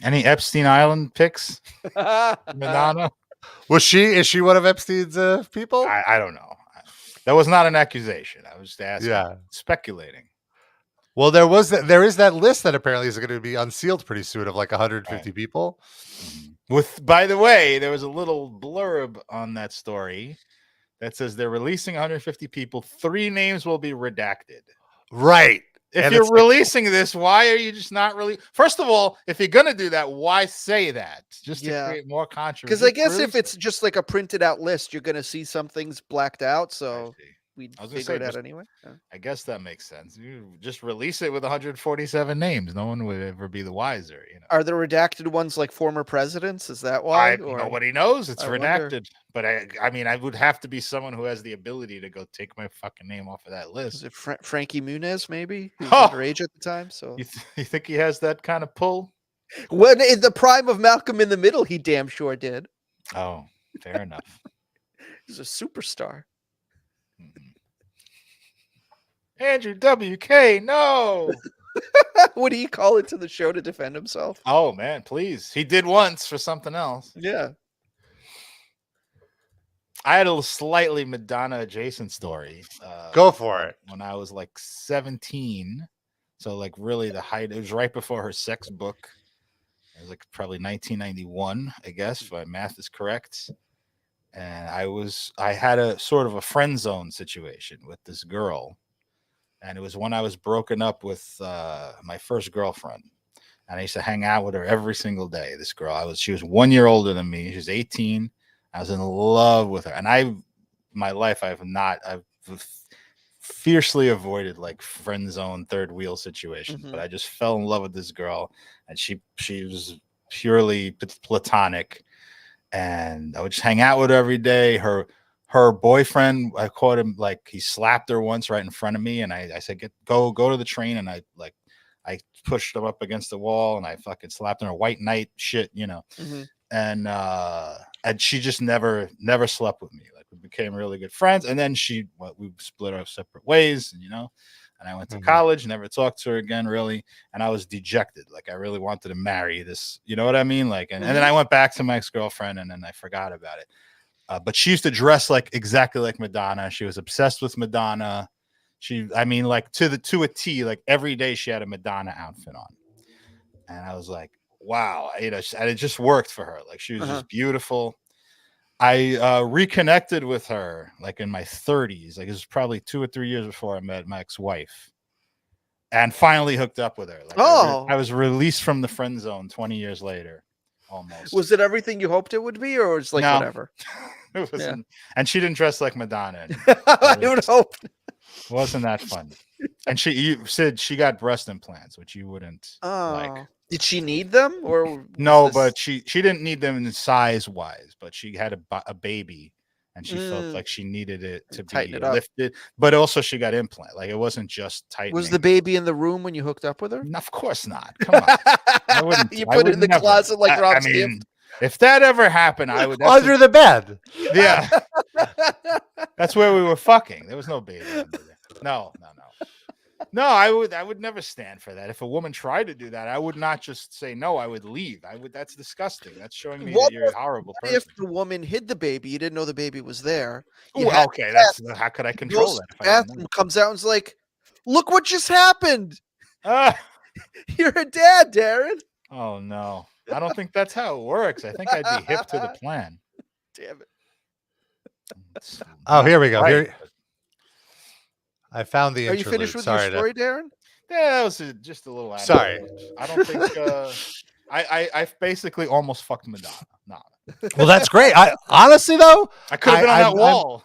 Any Epstein Island pics? Madonna? Is she one of Epstein's people? I don't know. That was not an accusation. I was just asking. Yeah. Speculating. Well, there is that list that apparently is going to be unsealed pretty soon of like 150 people. By the way, there was a little blurb on that story that says they're releasing 150 people. 3 names will be redacted. Right. If you're releasing this, why are you just not really? First of all, if you're going to do that, why say that? Just to create more controversy. Because I guess if it's just like a printed out list, you're going to see some things blacked out. So we figured it out anyway. I guess that makes sense. You just release it with 147 names. No one would ever be the wiser. Are the redacted ones like former presidents? Is that why? Nobody knows. It's redacted. But I mean, I would have to be someone who has the ability to go take my fucking name off of that list. Is it Frankie Muniz, maybe? He was underage at the time. So you think he has that kind of pull? When in the prime of Malcolm in the Middle, he damn sure did. Oh, fair enough. He's a superstar. Andrew WK, no. What do you call it to the show to defend himself? Oh man, please. He did once for something else. Yeah. I had a slightly Madonna adjacent story. Go for it. When I was like 17. So like really the height, it was right before her sex book. It was like probably 1991, I guess, if my math is correct. And I had a sort of a friend zone situation with this girl. And it was when I was broken up with my first girlfriend. And I used to hang out with her every single day. This girl, she was 1 year older than me. She was 18. I was in love with her. And my life, I've fiercely avoided like friend zone, third wheel situations. But I just fell in love with this girl. And she was purely platonic. And I would just hang out with her every day. Her boyfriend, I caught him, like he slapped her once right in front of me. And I said, go to the train. And I pushed him up against the wall and I fucking slapped her, white knight shit, And she just never slept with me. Like we became really good friends. And then we split our separate ways, and And I went to college, never talked to her again, really. And I was dejected. Like, I really wanted to marry this. You know what I mean? Like, and then I went back to my ex-girlfriend, and then I forgot about it. But she used to dress like exactly like Madonna. She was obsessed with Madonna. Like to a T, like every day she had a Madonna outfit on. And I was like, wow, and it just worked for her. Like, she was just beautiful. I reconnected with her like in my 30s. Like, it was probably 2 or 3 years before I met my ex-wife, and finally hooked up with her. Like, I was released from the friend zone 20 years later, almost. Was it everything you hoped it would be, or was like whatever? It wasn't. And she didn't dress like Madonna. I would hope. Wasn't that fun? And you said she got breast implants, which you wouldn't like. Did she need them, or no? But she didn't need them in size wise. But she had a baby, and she felt like she needed it to be lifted. But also, she got implant. Like, it wasn't just tightening. Was the baby in the room when you hooked up with her? Of course not. Come on, I wouldn't. You put it in the closet like Rob's gift. If that ever happened, I would under the bed. Yeah, that's where we were fucking. There was no baby under there. No. No, I would never stand for that. If a woman tried to do that, I would not just say no. I would leave. That's disgusting. That's showing me that you're a horrible person. If the woman hid the baby, you didn't know the baby was there. Okay, how could I control that? Bathroom comes out and's like, "Look what just happened! You're a dad, Darren." Oh no, I don't think that's how it works. I think I'd be hip to the plan. Damn it! Oh, here we go. Right. Here. I found the interlude. Are you finished with your story, Darren? Yeah, that was just a little. Sorry, I don't think. I basically almost fucked Madonna. No. Well, that's great. I honestly though, I could have been on that wall.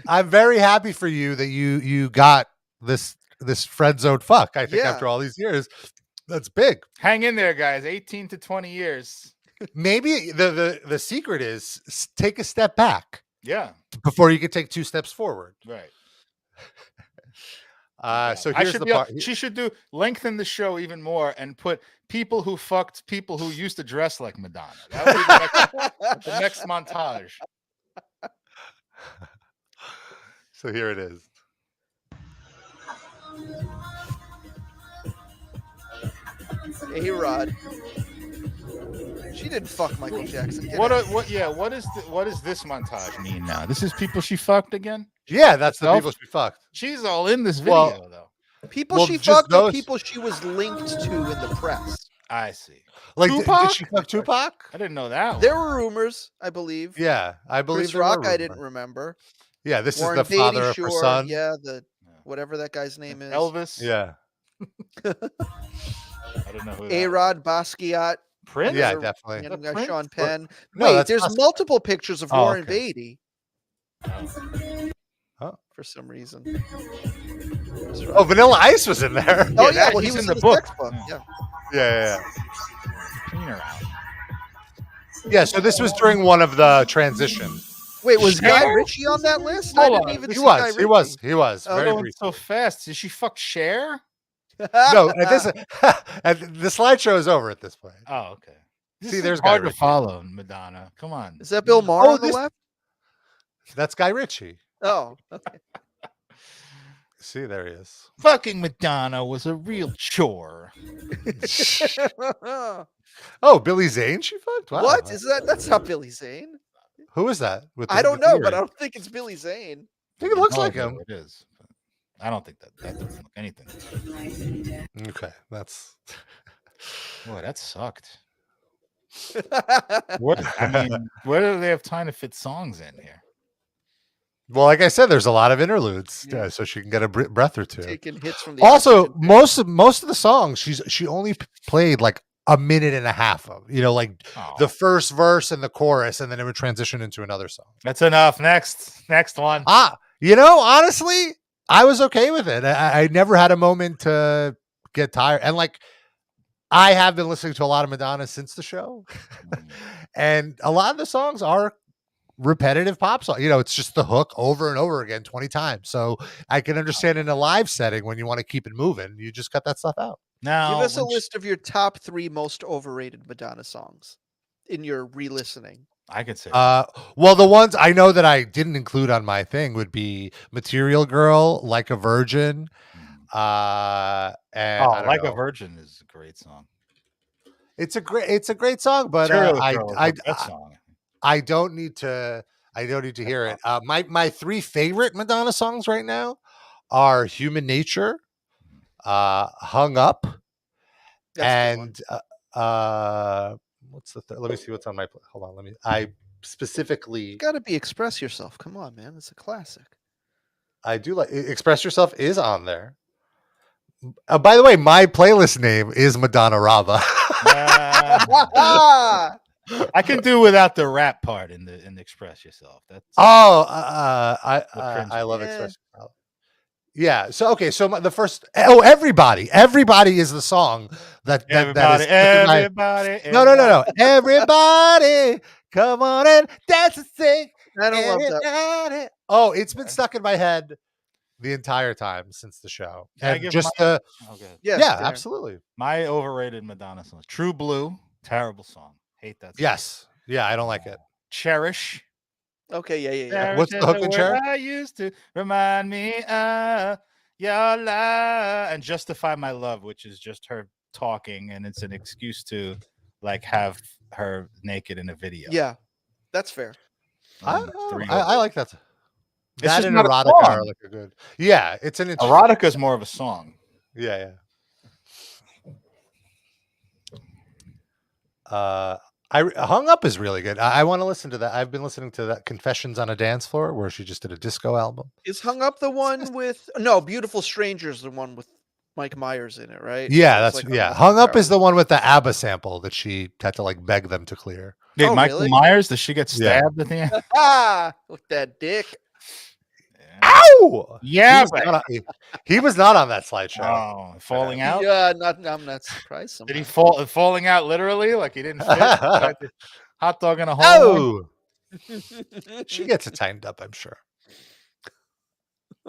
I'm very happy for you that you got this friend zone fuck. I think after all these years, that's big. Hang in there, guys. 18 to 20 years. Maybe the secret is take a step back. Yeah. Before you can take 2 steps forward. Right. So here's the part. She should lengthen the show even more and put people who fucked people who used to dress like Madonna. That would be the next montage. So here it is. A-Rod. She didn't fuck Michael Jackson. What does this montage mean now? This is people she fucked again? Yeah, that's the people she fucked. She's all in this video, though. People she fucked are people she was linked to in the press. I see. Like, did she fuck Tupac? I didn't know that. There were rumors, I believe. Yeah, I believe Chris Rock, I didn't remember. Yeah, this Warren is the father Beatty, of her son. Yeah, whatever that guy's name is. Elvis. Yeah. I don't know who. A-Rod, Basquiat. Prince? Yeah, definitely. And Sean Penn. No, wait, there's multiple pictures of Warren Beatty. Oh. For some reason. Oh, Vanilla Ice was in there. Oh yeah, well, he was in the book. Yeah. Yeah, so this was during one of the transitions. Wait, was Guy Ritchie on that list? I didn't even see Guy Ritchie. He was. Very briefly. So fast. Did she fuck Cher? No, the slideshow is over at this point. Oh, okay. See, there's hard Guy to follow, Madonna. Come on. Is that Bill Maher on the left? That's Guy Ritchie. Oh, okay. See, there he is. Fucking Madonna was a real chore. Oh, Billy Zane she fucked? Wow. What? Is that? That's not Billy Zane. Who is that? I don't know, but I don't think it's Billy Zane. I think it looks like him. It is. I don't think that doesn't look anything. Okay, that's. Boy, that sucked. What? I mean, where do they have time to fit songs in here? Well, like I said, there's a lot of interludes, so she can get a breath or two. Taking hits from the also, most of the songs, she only played like a minute and a half of, like the first verse and the chorus, and then it would transition into another song. That's enough. Next one. Honestly, I was okay with it. I never had a moment to get tired, and like I have been listening to a lot of Madonna since the show, and a lot of the songs are repetitive pop song. It's just the hook over and over again 20 times. So I can understand in a live setting when you want to keep it moving, you just cut that stuff out. Now, give us a list of your top 3 most overrated Madonna songs in your re-listening. I could say. Well, the ones I know that I didn't include on my thing would be Material Girl, Like a Virgin, And I don't Like know. a Virgin is a great song. It's a great song, but Material Girl is her best song. I don't need to hear it. My three favorite Madonna songs right now are Human Nature, Hung Up, That's a good and what's the third? Let me see what's on my hold on, I specifically got to be Express Yourself. Come on, man. It's a classic. I do like Express Yourself is on there. By the way, my playlist name is Madonna Rava. I can do without the rap part in the Express Yourself. That's I love Express Yourself. Yeah. So okay. So the first everybody is the song that everybody, is everybody. No. Everybody, come on and dance and sing. I don't love that. Oh, it's been stuck in my head the entire time since the show. And just absolutely. My overrated Madonna song, True Blue, terrible song. Hate that song. Yes. Yeah, I don't like it. Cherish. Okay, yeah. What's the hook and Cherish? I used to remind me of your love, and Justify My Love, which is just her talking, and it's an excuse to like have her naked in a video. Yeah, that's fair. I like that. That and not erotica are like a good. Yeah, it's an erotica is more of a song. Yeah. Hung Up is really good. I want to listen to that. I've been listening to that Confessions on a Dance Floor, where she just did a disco album. Is Hung Up the one with Beautiful Strangers, the one with Mike Myers in it, right? Yeah, that's Hung Up is the one with the ABBA sample that she had to like beg them to clear. Did Michael Myers? Does she get stabbed at the end? With that dick. Ow! Yeah, he was not on that slideshow. Oh, falling out? Yeah, I'm not surprised. Somehow. Did he fall? Falling out literally? Like he didn't fit? Hot dog in a hole? Oh! She gets it tightened up, I'm sure.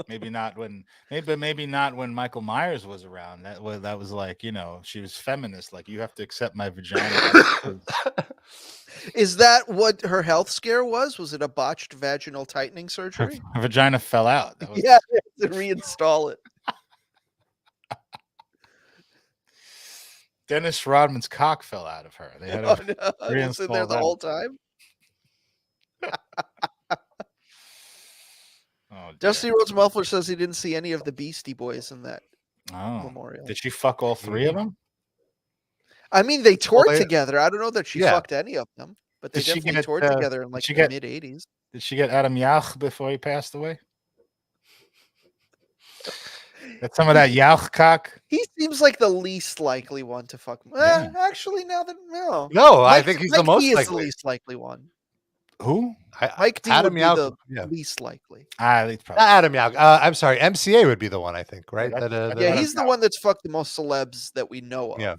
Maybe not when Michael Myers was around. That was like, she was feminist. Like, you have to accept my vagina. Is that what her health scare was? Was it a botched vaginal tightening surgery? Her vagina fell out. Yeah, to reinstall it. Dennis Rodman's cock fell out of her. They had to was in there the whole time. Dusty Rhodes Muffler says he didn't see any of the Beastie Boys in that memorial. Did she fuck all three of them? I mean, they toured together. I don't know that she fucked any of them, but they definitely toured together in like the mid 80s. Did she get Adam Yauch before he passed away? Got some of that Yauch cock? He seems like the least likely one to fuck. Actually, no. I think he's the most likely. Is the least likely one. Who? Mike D Adam would Yauch, be the least likely. Adam Yauch. I'm sorry. MCA would be the one, I think, right? He's the one that's fucked the most celebs that we know of. Yeah.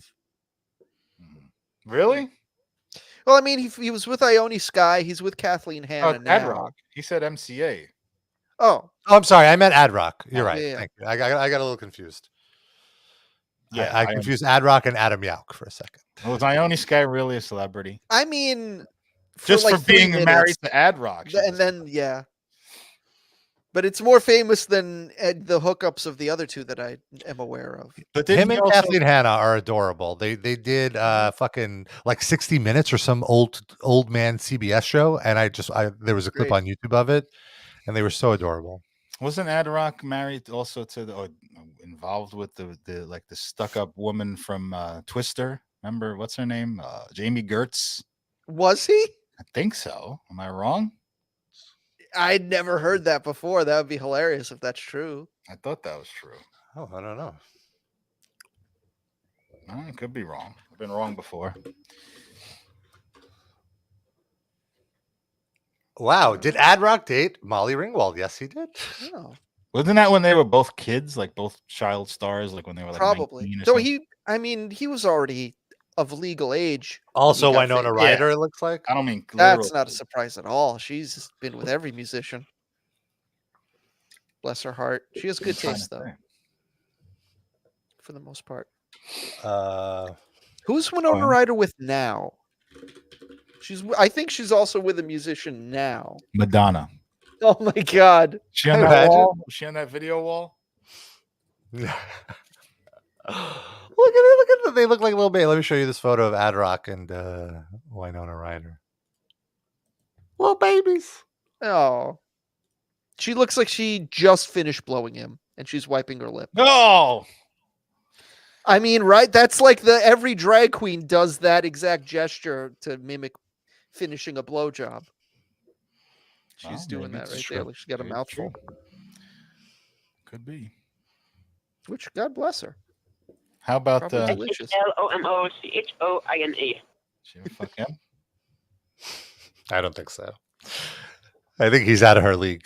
Really? Well, I mean, he was with Ione Skye. He's with Kathleen Hanna now. Ad Rock. He said MCA. Oh, I'm sorry. I meant Ad Rock. You're right. Yeah. Thank you. I got a little confused. Yeah, I confused Ad Rock and Adam Yauch for a second. Was Ione Skye really a celebrity? I mean, just for being married to Ad Rock, and then but it's more famous than the hookups of the other two that I am aware of. But him and Kathleen Hanna are adorable. They did fucking like 60 Minutes or some old man CBS show, and there was a clip on YouTube of it, and they were so adorable. Wasn't Ad Rock married also to involved with the stuck up woman from Twister? Remember what's her name? Jamie Gertz. Was he? I think so. Am I wrong? I'd never heard that before. That would be hilarious if that's true. I thought that was true. Oh, I don't know. I could be wrong. I've been wrong before. Wow. Did Ad Rock date Molly Ringwald? Yes, he did. Oh. Wasn't that when they were both kids, like both child stars, like when they were like probably? 19 or so something? he was already of legal age. Also, Winona Ryder, it looks like. I don't mean that's not a surprise at all. She's been with every musician. Bless her heart. She has good taste, though, for the most part. Who's Winona Ryder with now? I think she's also with a musician now. Madonna. Oh my God! She on that wall? Was she on that video wall? Look at it. They look like little baby. Let me show you this photo of Ad-Rock and Winona Ryder. Little babies. Oh. She looks like she just finished blowing him and she's wiping her lip. No. I mean, right? That's like every drag queen does that exact gesture to mimic finishing a blowjob. She's doing that right there. Like she's got a mouthful. Could be. Which, God bless her. How about Probably delicious. LOMOCHOINE. She ever fuck him? I don't think so. I think he's out of her league.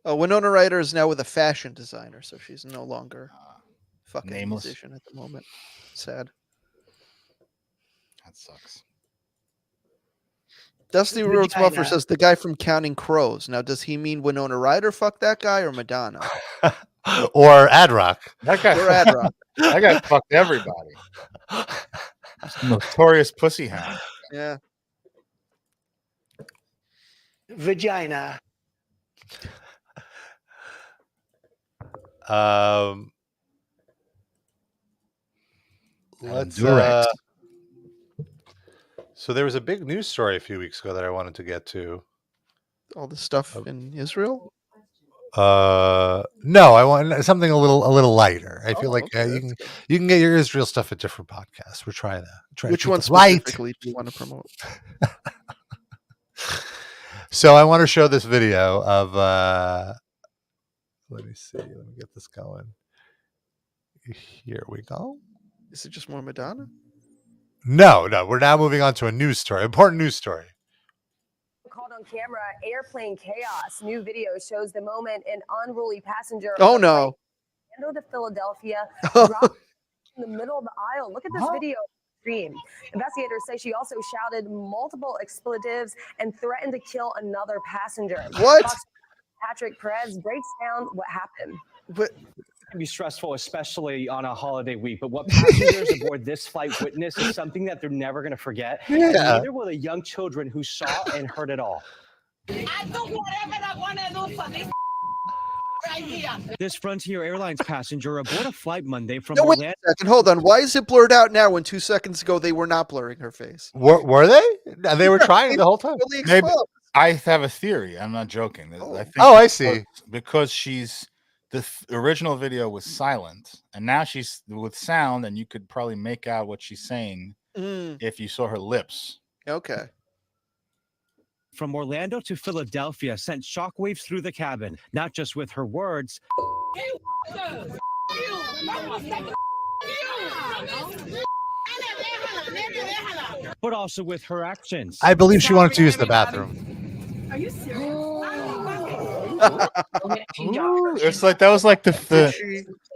Oh, Winona Ryder is now with a fashion designer, so she's no longer fucking nameless musician at the moment. Sad. That sucks. Dusty Rhodes Buffer says the guy from Counting Crows. Now, does he mean Winona Ryder fucked that guy or Madonna? Or Ad-Rock. That guy, Or Ad-Rock. that guy fucked everybody. Notorious pussy hound. Yeah. Vagina. Let's Durex. So there was a big news story a few weeks ago that I wanted to get to. All the stuff in Israel? No, I want something a little lighter. I feel like you can get your Israel stuff at different podcasts. We're trying to Which one light. specifically do you want to promote? So I want to show this video of let me see. Let me get this going. Here we go. Is it just more Madonna? No. We're now moving on to a news story. Important news story. Caught on camera, airplane chaos. New video shows the moment an unruly passenger. Oh no! To Philadelphia, dropped in the middle of the aisle. Look at this video. Investigators say she also shouted multiple expletives and threatened to kill another passenger. What? Patrick Perez breaks down what happened. But It can be stressful, especially on a holiday week. But what passengers aboard this flight witnessed is something that they're never going to forget. Yeah. And neither will the young children who saw and heard it all. I do whatever I want to do for this right here. This Frontier Airlines passenger aboard a flight Monday from no, wait Orlando. a second. Hold on. Why is it blurred out now when 2 seconds ago they were not blurring her face? Were they? They were trying the whole time. Really Maybe exposed. I have a theory. I'm not joking. Oh. I think I see. Because she's the original video was silent, and now she's with sound, and you could probably make out what she's saying if you saw her lips. Okay. From Orlando to Philadelphia sent shockwaves through the cabin, not just with her words, but also with her actions. I believe she wanted to use the bathroom. Are you serious? It's like that was like the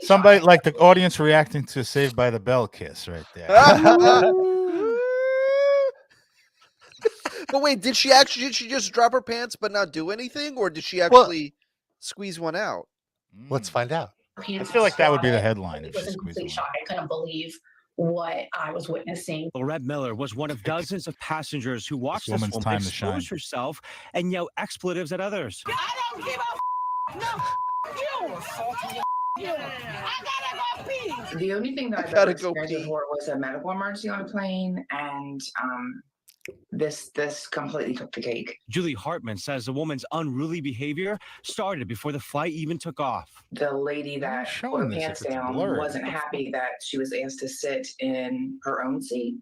somebody like the audience reacting to Saved by the Bell kiss right there. But wait, did she just drop her pants but not do anything, or did she actually squeeze one out? Let's find out. I feel like that would be the headline. It was a complete shock. I couldn't believe what I was witnessing. Lorette Miller was one of dozens of passengers who watched this woman's woman time to shine. expose herself and yell expletives at others. I don't give a no. You. I gotta go pee. The only thing that I've Gotta ever go experienced pee. before was a medical emergency on a plane, and this completely took the cake. Julie Hartman says the woman's unruly behavior started before the flight even took off. The lady that showing put her this pants if it's down blurred. wasn't happy that she was asked to sit in her own seat.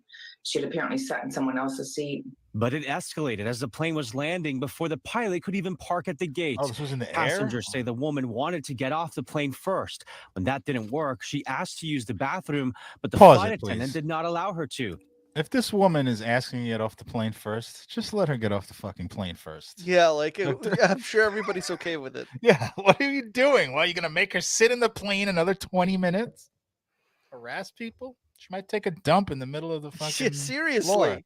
She'd apparently sat in someone else's seat. But it escalated as the plane was landing before the pilot could even park at the gate. Oh, this was in the air? Passengers say the woman wanted to get off the plane first. When that didn't work, she asked to use the bathroom, but the Pause flight it, attendant please. did not allow her to. If this woman is asking you to get off the plane first, just let her get off the fucking plane first. Yeah, like I'm sure everybody's okay with it. Yeah, what are you doing? Well, you gonna make her sit in the plane another 20 minutes? Harass people? She might take a dump in the middle of the fucking Seriously. floor.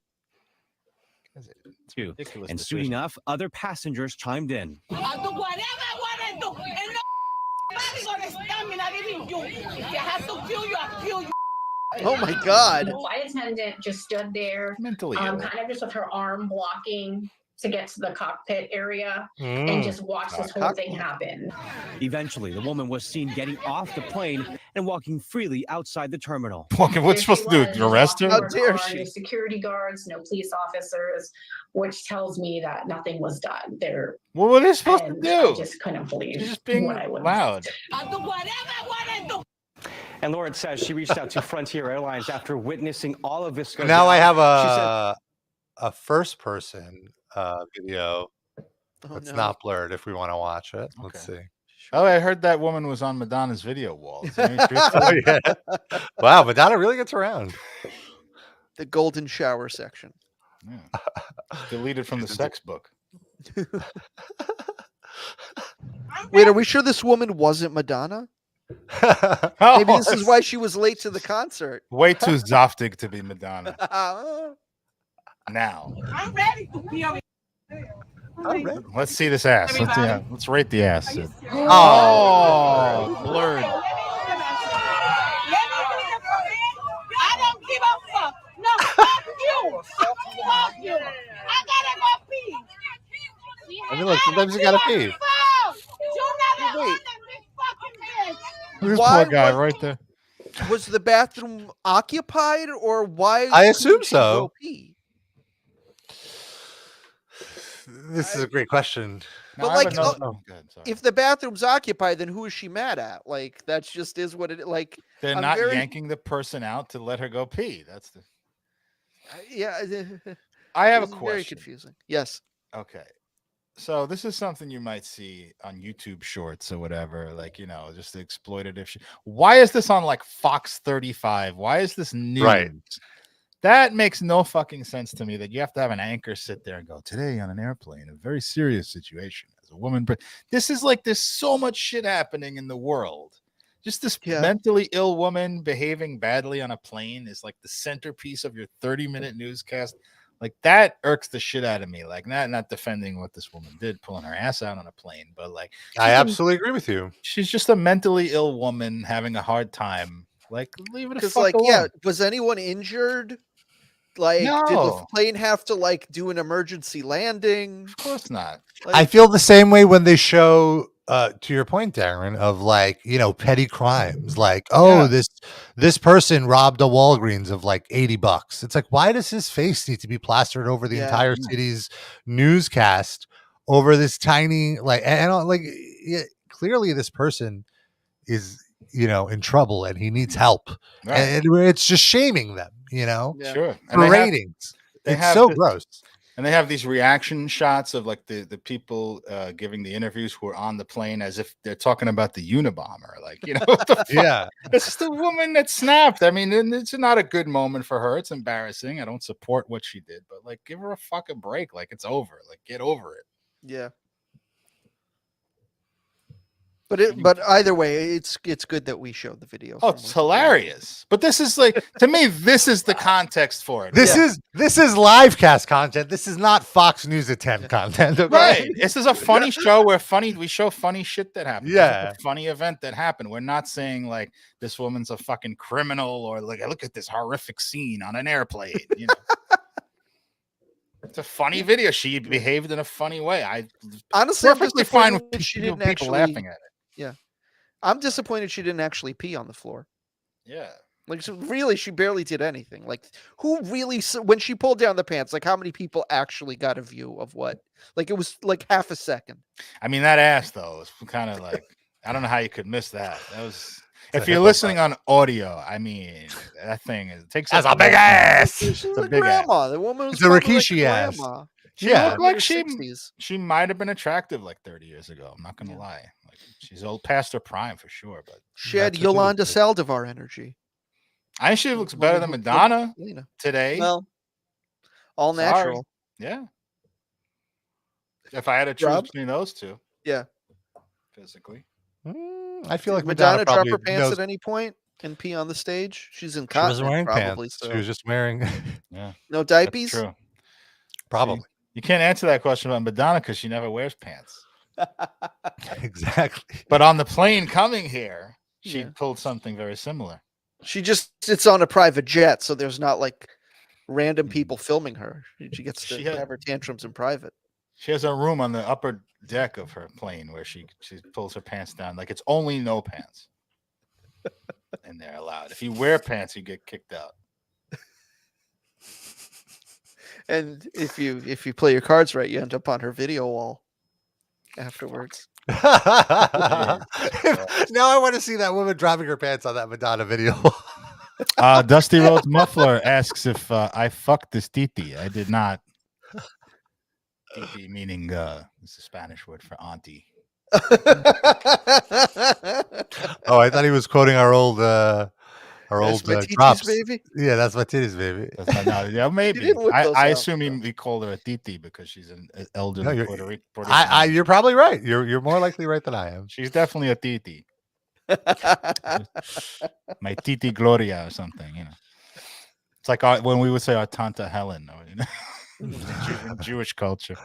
Too. Ridiculous And soon decision. enough, other passengers chimed in. I do whatever I want to do. And nobody's gonna stop me, not even you. If I have to kill you, I'll kill you. Oh my God. The flight attendant just stood there, Mentally kind ill. of just with her arm blocking to get to the cockpit area and just watch this whole thing happen. Eventually, the woman was seen getting off the plane and walking freely outside the terminal. Fucking, what's supposed to do? Arrest her? How dare she? No security guards, no police officers, which tells me that nothing was done there. Well, what are they supposed to do? I just couldn't believe She's just being what I was. loud. I'll do whatever I want to do. And Lauren says she reached out to Frontier Airlines after witnessing all of this. Now I have a first person video. It's not blurred if we want to watch it. Let's see. Oh, I heard that woman was on Madonna's video wall. Oh, yeah. Wow, Madonna really gets around. The golden shower section. Yeah. Deleted from the sex book. Wait, are we sure this woman wasn't Madonna? Maybe this is why she was late to the concert. Way too zoftig to be Madonna. Now. I'm ready to be on. Let's see this ass. Let's rate the ass. Oh, blurred. I don't give a fuck. No, fuck you. Fuck you. I gotta go pee. I mean, look, sometimes you gotta pee. You never Wait. This poor guy right there. Was the bathroom occupied, or why? I assume couldn't she go so. pee? This is a great question. But if the bathroom's occupied, then who is she mad at? Like, that's just is what it like. They're I'm not very- yanking the person out to let her go pee. That's the. Yeah, I have a it's question. Very confusing. Yes. Okay. So this is something you might see on YouTube Shorts or whatever, like, you know, just the exploitative shit. Why is this on like Fox 35? Why is this news? Right. That makes no fucking sense to me, that you have to have an anchor sit there and go, today on an airplane, a very serious situation as a woman. But this is like, there's so much shit happening in the world. Just this mentally ill woman behaving badly on a plane is like the centerpiece of your 30-minute newscast. Like, that irks the shit out of me. Like, not defending what this woman did, pulling her ass out on a plane, but like, I absolutely agree with you. She's just a mentally ill woman having a hard time. Like, leave it the fuck like, alone. yeah, was anyone injured? Like, did the No. plane have to like do an emergency landing? Of course not. Like, I feel the same way when they show, to your point, Darren, of like, you know, petty crimes. Like, oh, this person robbed a Walgreens of like $80. It's like, why does his face need to be plastered over the entire city's newscast over this tiny, like, and like, clearly this person is, you know, in trouble and he needs help. Right. And it's just shaming them, you know, Sure. for ratings. It's so gross. And they have these reaction shots of like the people giving the interviews who are on the plane as if they're talking about the Unabomber. Like, you know, what the fuck? Yeah. It's just a woman that snapped. I mean, and it's not a good moment for her. It's embarrassing. I don't support what she did, but like, give her a fucking break. Like, it's over. Like, get over it. Yeah. But either way, it's good that we showed the video. Oh, it's hilarious. But this is like, to me, this is the context for it. This is Livecast content. This is not Fox News at 10 content. Okay? Right. This is a funny show where we show funny shit that happened. Yeah. It's a funny event that happened. We're not saying like this woman's a fucking criminal or like, look at this horrific scene on an airplane. You know, it's a funny video. She behaved in a funny way. I honestly, I'm perfectly fine with disappointed she people didn't actually laughing at it. Yeah, I'm disappointed she didn't actually pee on the floor. Yeah. Like, so really, she barely did anything. Like, who really, when she pulled down the pants, like, how many people actually got a view of what? Like, it was like half a second. I mean, that ass, though, is kind of like, I don't know how you could miss that. That was, if you're listening on audio, I mean, that thing takes That's a big ass. She's It's a a big ass. grandma. The woman was It's a probably like Rikishi ass. grandma. She Yeah. looked like In her 60s. she might have been attractive like 30 years ago. I'm not gonna lie. Like, she's old past her prime for sure. But She had that's what Yolanda it is. Saldivar energy. I think she looks better than Madonna Lena. today. Well, all Sorry. natural. Yeah. If I had to choose Rob? between those two, Yeah. physically. I feel like Madonna drop probably her pants knows- at any point and pee on the stage. She's in She wasn't wearing probably. pants. So. She was just wearing Yeah. No That's diapers. true. probably. You can't answer that question about Madonna because she never wears pants. Exactly. But on the plane coming here, she Yeah. pulled something very similar. She just sits on a private jet, so there's not like random people filming her. She gets to She had- have her tantrums in private. She has a room on the upper deck of her plane where she pulls her pants down. Like it's only no pants. And they're allowed. If you wear pants, you get kicked out. And if you play your cards right, you end up on her video wall afterwards. Now I want to see that woman dropping her pants on that Madonna video. Dusty Rhodes Muffler asks if I fucked this titi. I did not. Titi meaning it's a Spanish word for auntie. Oh, I thought he was quoting our old That's my titties, drops. baby. Yeah, that's my titties, baby. Yeah, maybe. I assume we called her a titi because she's an elderly No, Puerto Rican. you're probably right. You're more likely right than I am. She's definitely a titi. My titi Gloria or something, you know. It's like when we would say our Tanta Helen, or, you know, in Jewish culture.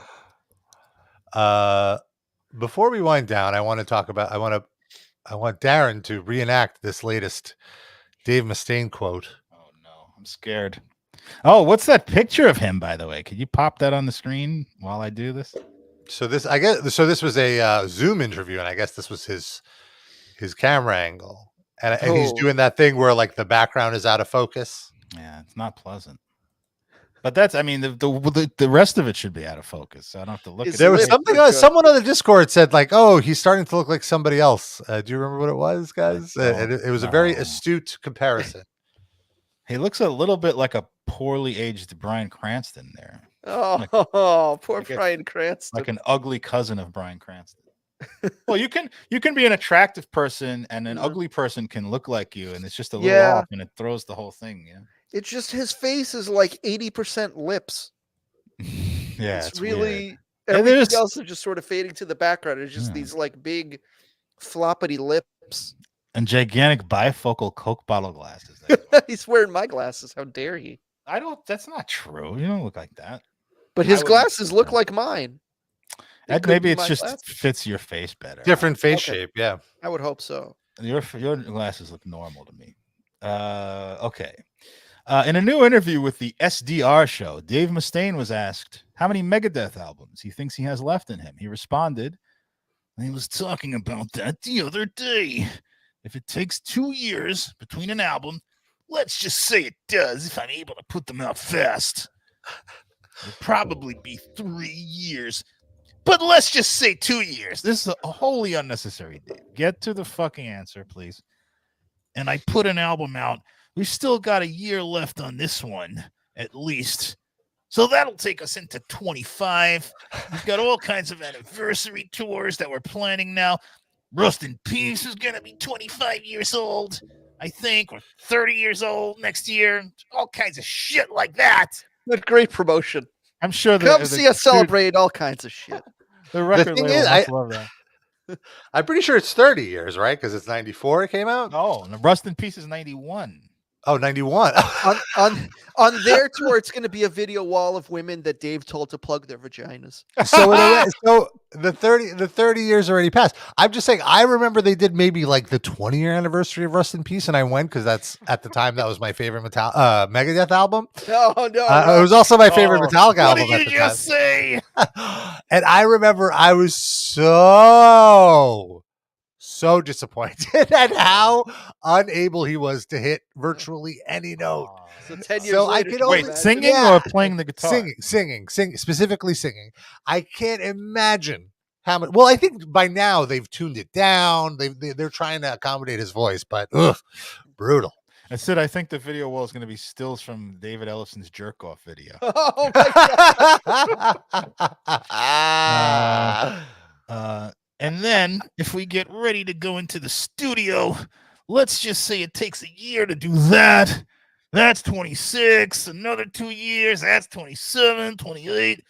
Before we wind down, I want Darren to reenact this latest Dave Mustaine quote. Oh no, I'm scared. Oh, what's that picture of him, by the way? Could you pop that on the screen while I do this? So this was a Zoom interview, and I guess this was his camera angle, and he's doing that thing where like the background is out of focus. Yeah, it's not pleasant. But that's, I mean, the rest of it should be out of focus. So I don't have to look at it. There was something else. Someone on the Discord said like, "Oh, he's starting to look like somebody else." Do you remember what it was, guys? It was a very astute comparison. He looks a little bit like a poorly aged Bryan Cranston there. Oh, poor Bryan Cranston. Like an ugly cousin of Bryan Cranston. Well, you can be an attractive person and an ugly person can look like you, and it's just a little off, and it throws the whole thing. Yeah. It's just his face is like 80% lips. Yeah, it's really weird. Everything else is just sort of fading to the background. It's just these like big floppity lips and gigantic bifocal Coke bottle glasses. He's wearing my glasses. How dare he? That's not true. You don't look like that. But his glasses look like mine. Maybe it just fits your face better. Different face shape, yeah. I would hope so. Your glasses look normal to me. Okay. In a new interview with the SDR show, Dave Mustaine was asked how many Megadeth albums he thinks he has left in him. He responded, "I was talking about that the other day. If it takes 2 years between an album, let's just say it does if I'm able to put them out fast. It'll probably be 3 years. But let's just say 2 years." This is a wholly unnecessary, Dave. Get to the fucking answer, please. "And I put an album out. We've still got a year left on this one, at least. So that'll take us into 25. We've got all kinds of anniversary tours that we're planning now. Rust in Peace is going to be 25 years old, I think, or 30 years old next year. All kinds of shit like that." Good, great promotion. I'm sure come see us celebrate all kinds of shit. The record label must love that. I'm pretty sure it's 30 years, right? Because it's 94 it came out. Oh, and the Rust in Peace is 91. Oh, 91. on their tour, it's going to be a video wall of women that Dave told to plug their vaginas. So the 30 years already passed. I'm just saying, I remember they did maybe like the 20-year anniversary of Rust in Peace, and I went because that's at the time that was my favorite Megadeth album. No, it was also my favorite Metallica album What at did the you just say? And I remember I was so disappointed at how unable he was to hit virtually any note. So 10 years so later, I can only singing or playing the guitar? Singing, specifically singing. I can't imagine how much. Well, I think by now they've tuned it down. They're trying to accommodate his voice, but brutal. I said I think the video wall is going to be stills from David Ellison's jerk off video. Oh my god! And then, if we get ready to go into the studio, let's just say it takes a year to do that. That's 26. Another 2 years. That's 27, 28.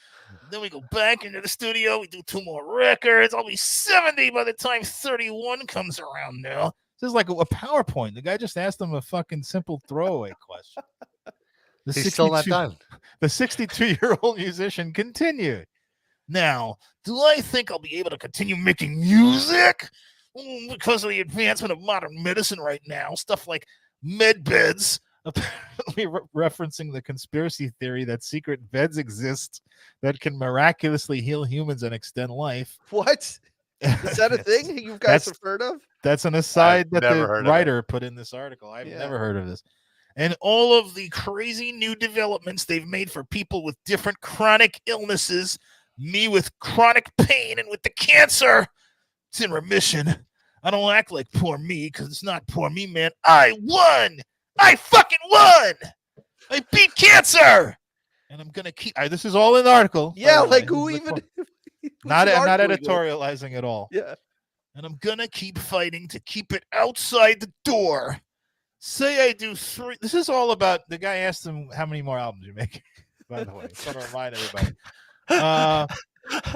Then we go back into the studio. We do 2 more records. I'll be 70 by the time 31 comes around now. This is like a PowerPoint. The guy just asked him a fucking simple throwaway question. He's still not done. The 62-year-old musician continued. "Now, do I think I'll be able to continue making music? Because of the advancement of modern medicine right now, stuff like med beds, apparently referencing the conspiracy theory that secret beds exist that can miraculously heal humans and extend life. What? Is that a thing you guys have heard of? That's an aside that never the heard of writer put in this article. I've Yeah. never heard of this. And all of the crazy new developments they've made for people with different chronic illnesses, me with chronic pain and with the cancer, it's in remission. I don't act like poor me because it's not poor me, man. I won. I fucking won. I beat cancer. And I'm going to keep, this is all in the article. Yeah, by the like way. who This is even? I'm not arguing with? editorializing at all. Yeah. And I'm going to keep fighting to keep it outside the door. Say I do 3. This is all about, the guy asked him how many more albums you make, by the way. I just want to remind everybody.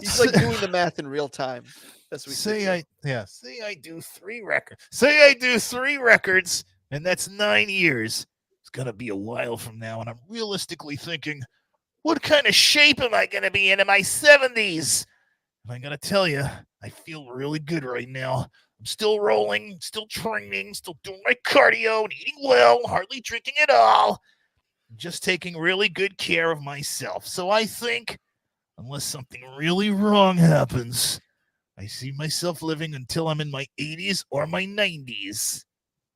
He's like doing the math in real time. As we Say I do 3 records. Say I do 3 records, and that's 9 years. It's going to be a while from now, and I'm realistically thinking, what kind of shape am I going to be in my 70s? And I got to tell you, I feel really good right now. I'm still rolling, still training, still doing my cardio and eating well, hardly drinking at all. Just taking really good care of myself. So I think, unless something really wrong happens, I see myself living until I'm in my 80s or my 90s,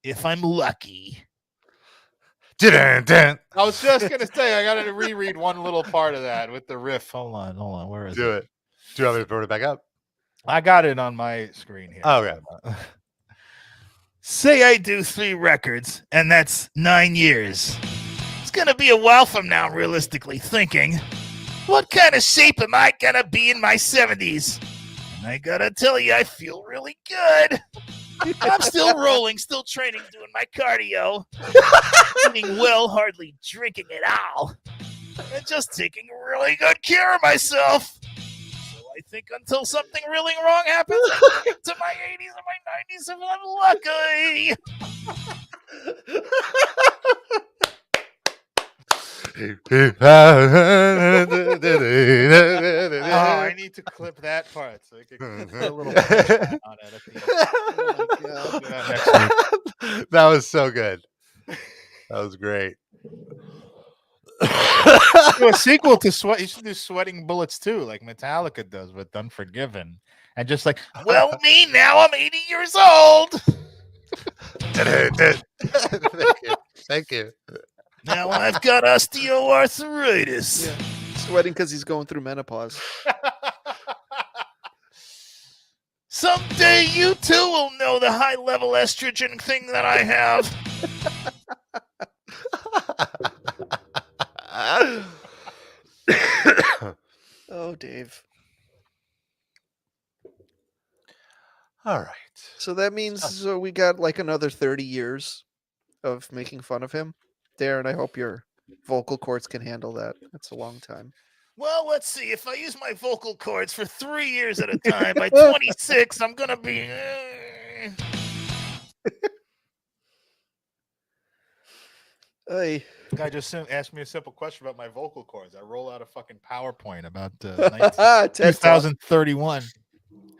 if I'm lucky. Dun-dun-dun. I was just going to say, I got to reread one little part of that with the riff. Hold on. Where is Do it. Do you want me to put it back up? I got it on my screen here. Oh, yeah. Say I do 3 records, and that's 9 years. It's going to be a while from now, realistically thinking. What kind of shape am I going to be in my 70s? And I got to tell you, I feel really good. I'm still rolling, still training, doing my cardio. Eating well, hardly drinking at all. And just taking really good care of myself. I think until something really wrong happens, I get to my 80s or my 90s if I'm lucky. Oh, I need to clip that part so we can put a little on it at the end. That was so good. That was great. Do a sequel to Sweat. You should do Sweating Bullets too, like Metallica does with Unforgiven. And just like, well, me now, I'm 80 years old. Thank you. Now I've got osteoarthritis. Yeah. Sweating because he's going through menopause. Someday you too will know the high level estrogen thing that I have. Oh, Dave. All right. So that means we got like another 30 years of making fun of him. Darren, I hope your vocal cords can handle that. That's a long time. Well, let's see. If I use my vocal cords for 3 years at a time, by 26, I'm going to be... Hey. Guy just asked me a simple question about my vocal cords. I roll out a fucking PowerPoint about 2031.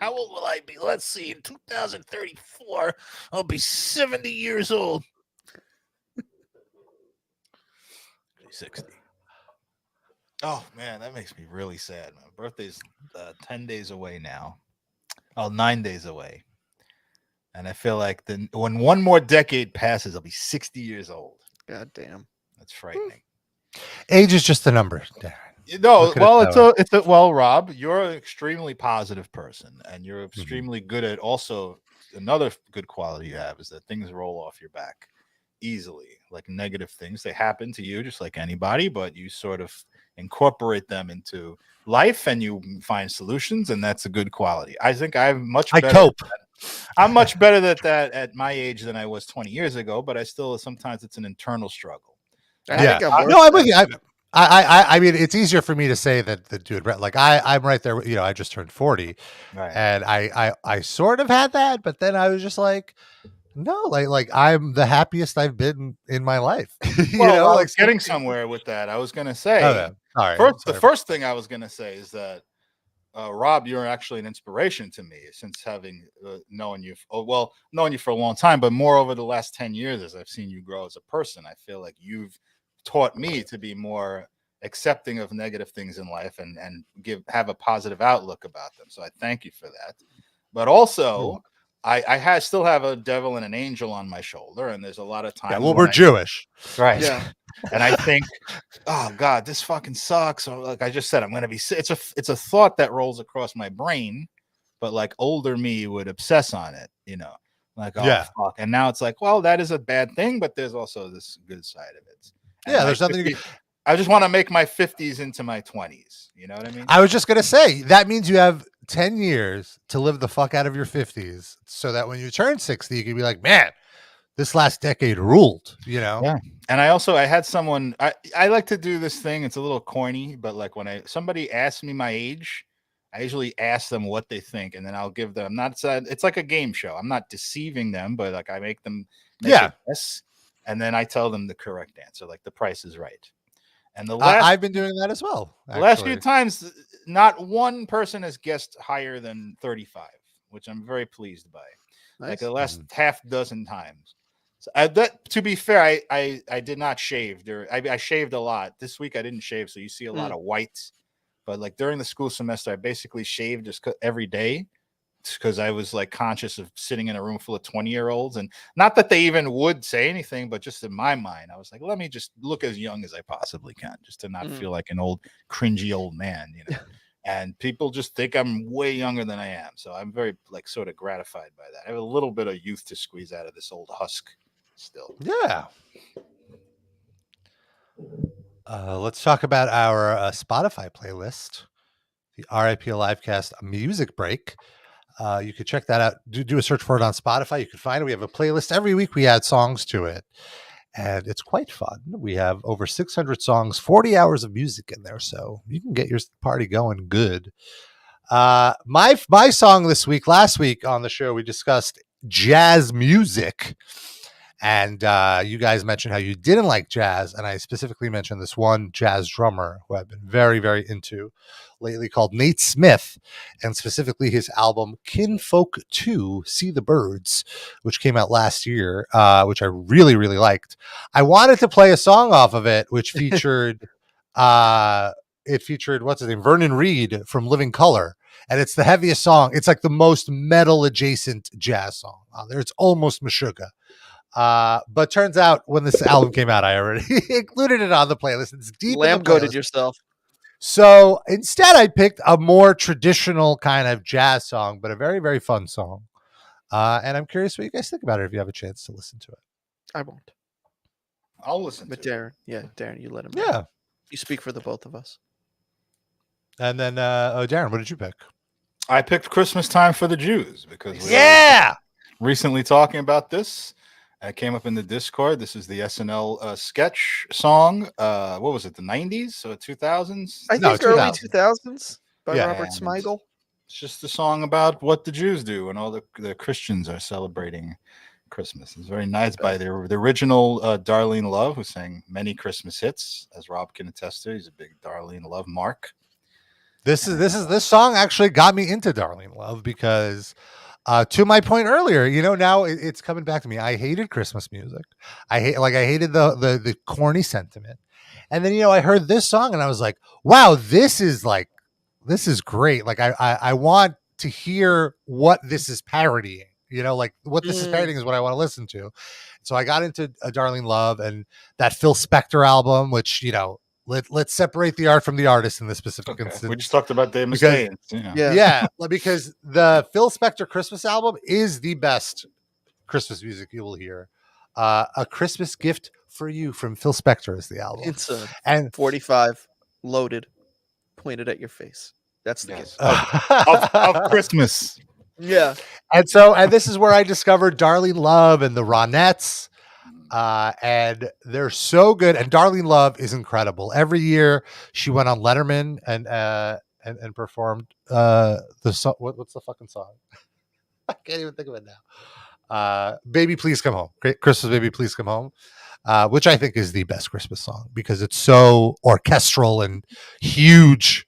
How old will I be? Let's see. In 2034, I'll be 70 years old. 60. Oh, man, that makes me really sad. My birthday's 10 days away now. Oh, 9 days away. And I feel like when one more decade passes, I'll be 60 years old. God damn. That's frightening. Age is just a number, Darren. No, well, well, Rob, you're an extremely positive person, and you're extremely good at also another good quality you have is that things roll off your back easily, like negative things. They happen to you just like anybody, but you sort of incorporate them into life and you find solutions, and that's a good quality. I think I'm much better. I cope. I'm much better at that at my age than I was 20 years ago, but I still sometimes it's an internal struggle. Yeah. No, I'm with you. I mean, it's easier for me to say that the dude, like I'm right there. You know, I just turned 40, right. And I sort of had that, but then I was just like, no, like I'm the happiest I've been in my life. You know, I like was getting somewhere with that. I was going to say, all right. the first thing I was going to say is that Rob, you're actually an inspiration to me since having known you for a long time, but more over the last 10 years as I've seen you grow as a person. I feel like you've taught me to be more accepting of negative things in life and have a positive outlook about them. So I thank you for that. But also, I still have a devil and an angel on my shoulder, and there's a lot of times. Yeah, well, we're Jewish, right? Yeah. And I think, oh God, this fucking sucks. Or like I just said, I'm gonna be. It's a thought that rolls across my brain, but like older me would obsess on it, like fuck. And now it's like, well, that is a bad thing, but there's also this good side of it. And there's nothing. I just want to make my 50s into my 20s. You know what I mean? I was just gonna say that means you have 10 years to live the fuck out of your 50s, so that when you turn 60, you can be like, man, this last decade ruled, Yeah. And I had someone, I like to do this thing. It's a little corny, but like when somebody asks me my age, I usually ask them what they think, and then I'll give them, it's like a game show. I'm not deceiving them, but like I make them make a guess, and then I tell them the correct answer. Like The Price is Right. And I've been doing that as well. The last few times, not one person has guessed higher than 35, which I'm very pleased by. Nice. Like the last half dozen times. So to be fair, I did not shave. I shaved a lot. This week I didn't shave, so you see a lot of white. But like during the school semester, I basically shaved just every day because I was like conscious of sitting in a room full of 20-year-olds, and not that they even would say anything, but just in my mind, I was like, let me just look as young as I possibly can, just to not feel like an old cringy old man, And people just think I'm way younger than I am, so I'm very like sort of gratified by that. I have a little bit of youth to squeeze out of this old husk still. Yeah. Let's talk about our Spotify playlist, the RIP Livecast music break. You could check that out. Do a search for it on Spotify. You can find it. We have a playlist every week. We add songs to it, and it's quite fun. We have over 600 songs, 40 hours of music in there, so you can get your party going good. My song this week, last week on the show, we discussed jazz music, and you guys mentioned how you didn't like jazz, and I specifically mentioned this one jazz drummer who I've been very, very into lately called Nate Smith, and specifically his album Kinfolk 2 See the Birds, which came out last year, which I really, really liked. I wanted to play a song off of it, which featured what's his name, Vernon Reid from Living Colour, and it's the heaviest song. It's like the most metal adjacent jazz song on there. It's almost Meshuggah. But turns out when this album came out, I already included it on the playlist. It's deep. Lamb-goated yourself. So instead, I picked a more traditional kind of jazz song, but a very, very fun song. And I'm curious what you guys think about it if you have a chance to listen to it. I won't. I'll listen. But Darren, Darren, you let him. Yeah, you speak for the both of us. And then, Darren, what did you pick? I picked Christmas Time for the Jews because we were recently talking about this. It came up in the Discord. This is the SNL sketch song. What was it? The 90s? So 2000s? I think early 2000s by Robert Smigel. It's just a song about what the Jews do when all the Christians are celebrating Christmas. It's very nice by the original Darlene Love, who sang many Christmas hits, as Rob can attest to. He's a big Darlene Love mark. This song actually got me into Darlene Love because to my point earlier, now it's coming back to me. I hated Christmas music. I hated the corny sentiment. And then, I heard this song and I was like, wow, this is great. Like I want to hear what this is parodying, like what this is parodying is what I want to listen to. So I got into Darlene Love and that Phil Spector album, which, let's separate the art from the artist in this specific instance. We just talked about Dave Mustaine. Yeah, because the Phil Spector Christmas album is the best Christmas music you will hear. A Christmas Gift for You from Phil Spector is the album. It's a 45 loaded, pointed at your face. That's the gift of Christmas. Yeah. And this is where I discovered Darlene Love and the Ronettes. And they're so good. And Darlene Love is incredible. Every year she went on Letterman and performed the song. What's the fucking song? I can't even think of it now. Baby Please Come Home. Great Christmas Baby Please Come Home. Which I think is the best Christmas song because it's so orchestral and huge.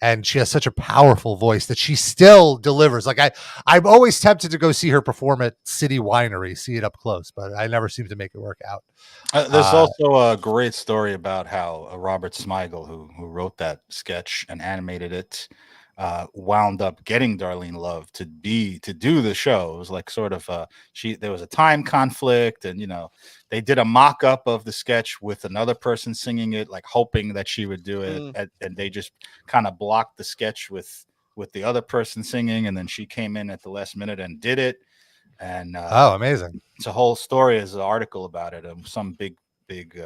and she has such a powerful voice that she still delivers. Like I'm always tempted to go see her perform at City Winery, see it up close, but I never seem to make it work out. There's also a great story about how Robert Smigel, who wrote that sketch and animated it, wound up getting Darlene Love to do the show. It was like sort of there was a time conflict, and they did a mock-up of the sketch with another person singing it, like hoping that she would do it, and they just kind of blocked the sketch with the other person singing, and then she came in at the last minute and did it. And amazing! It's a whole story. Is an article about it of some big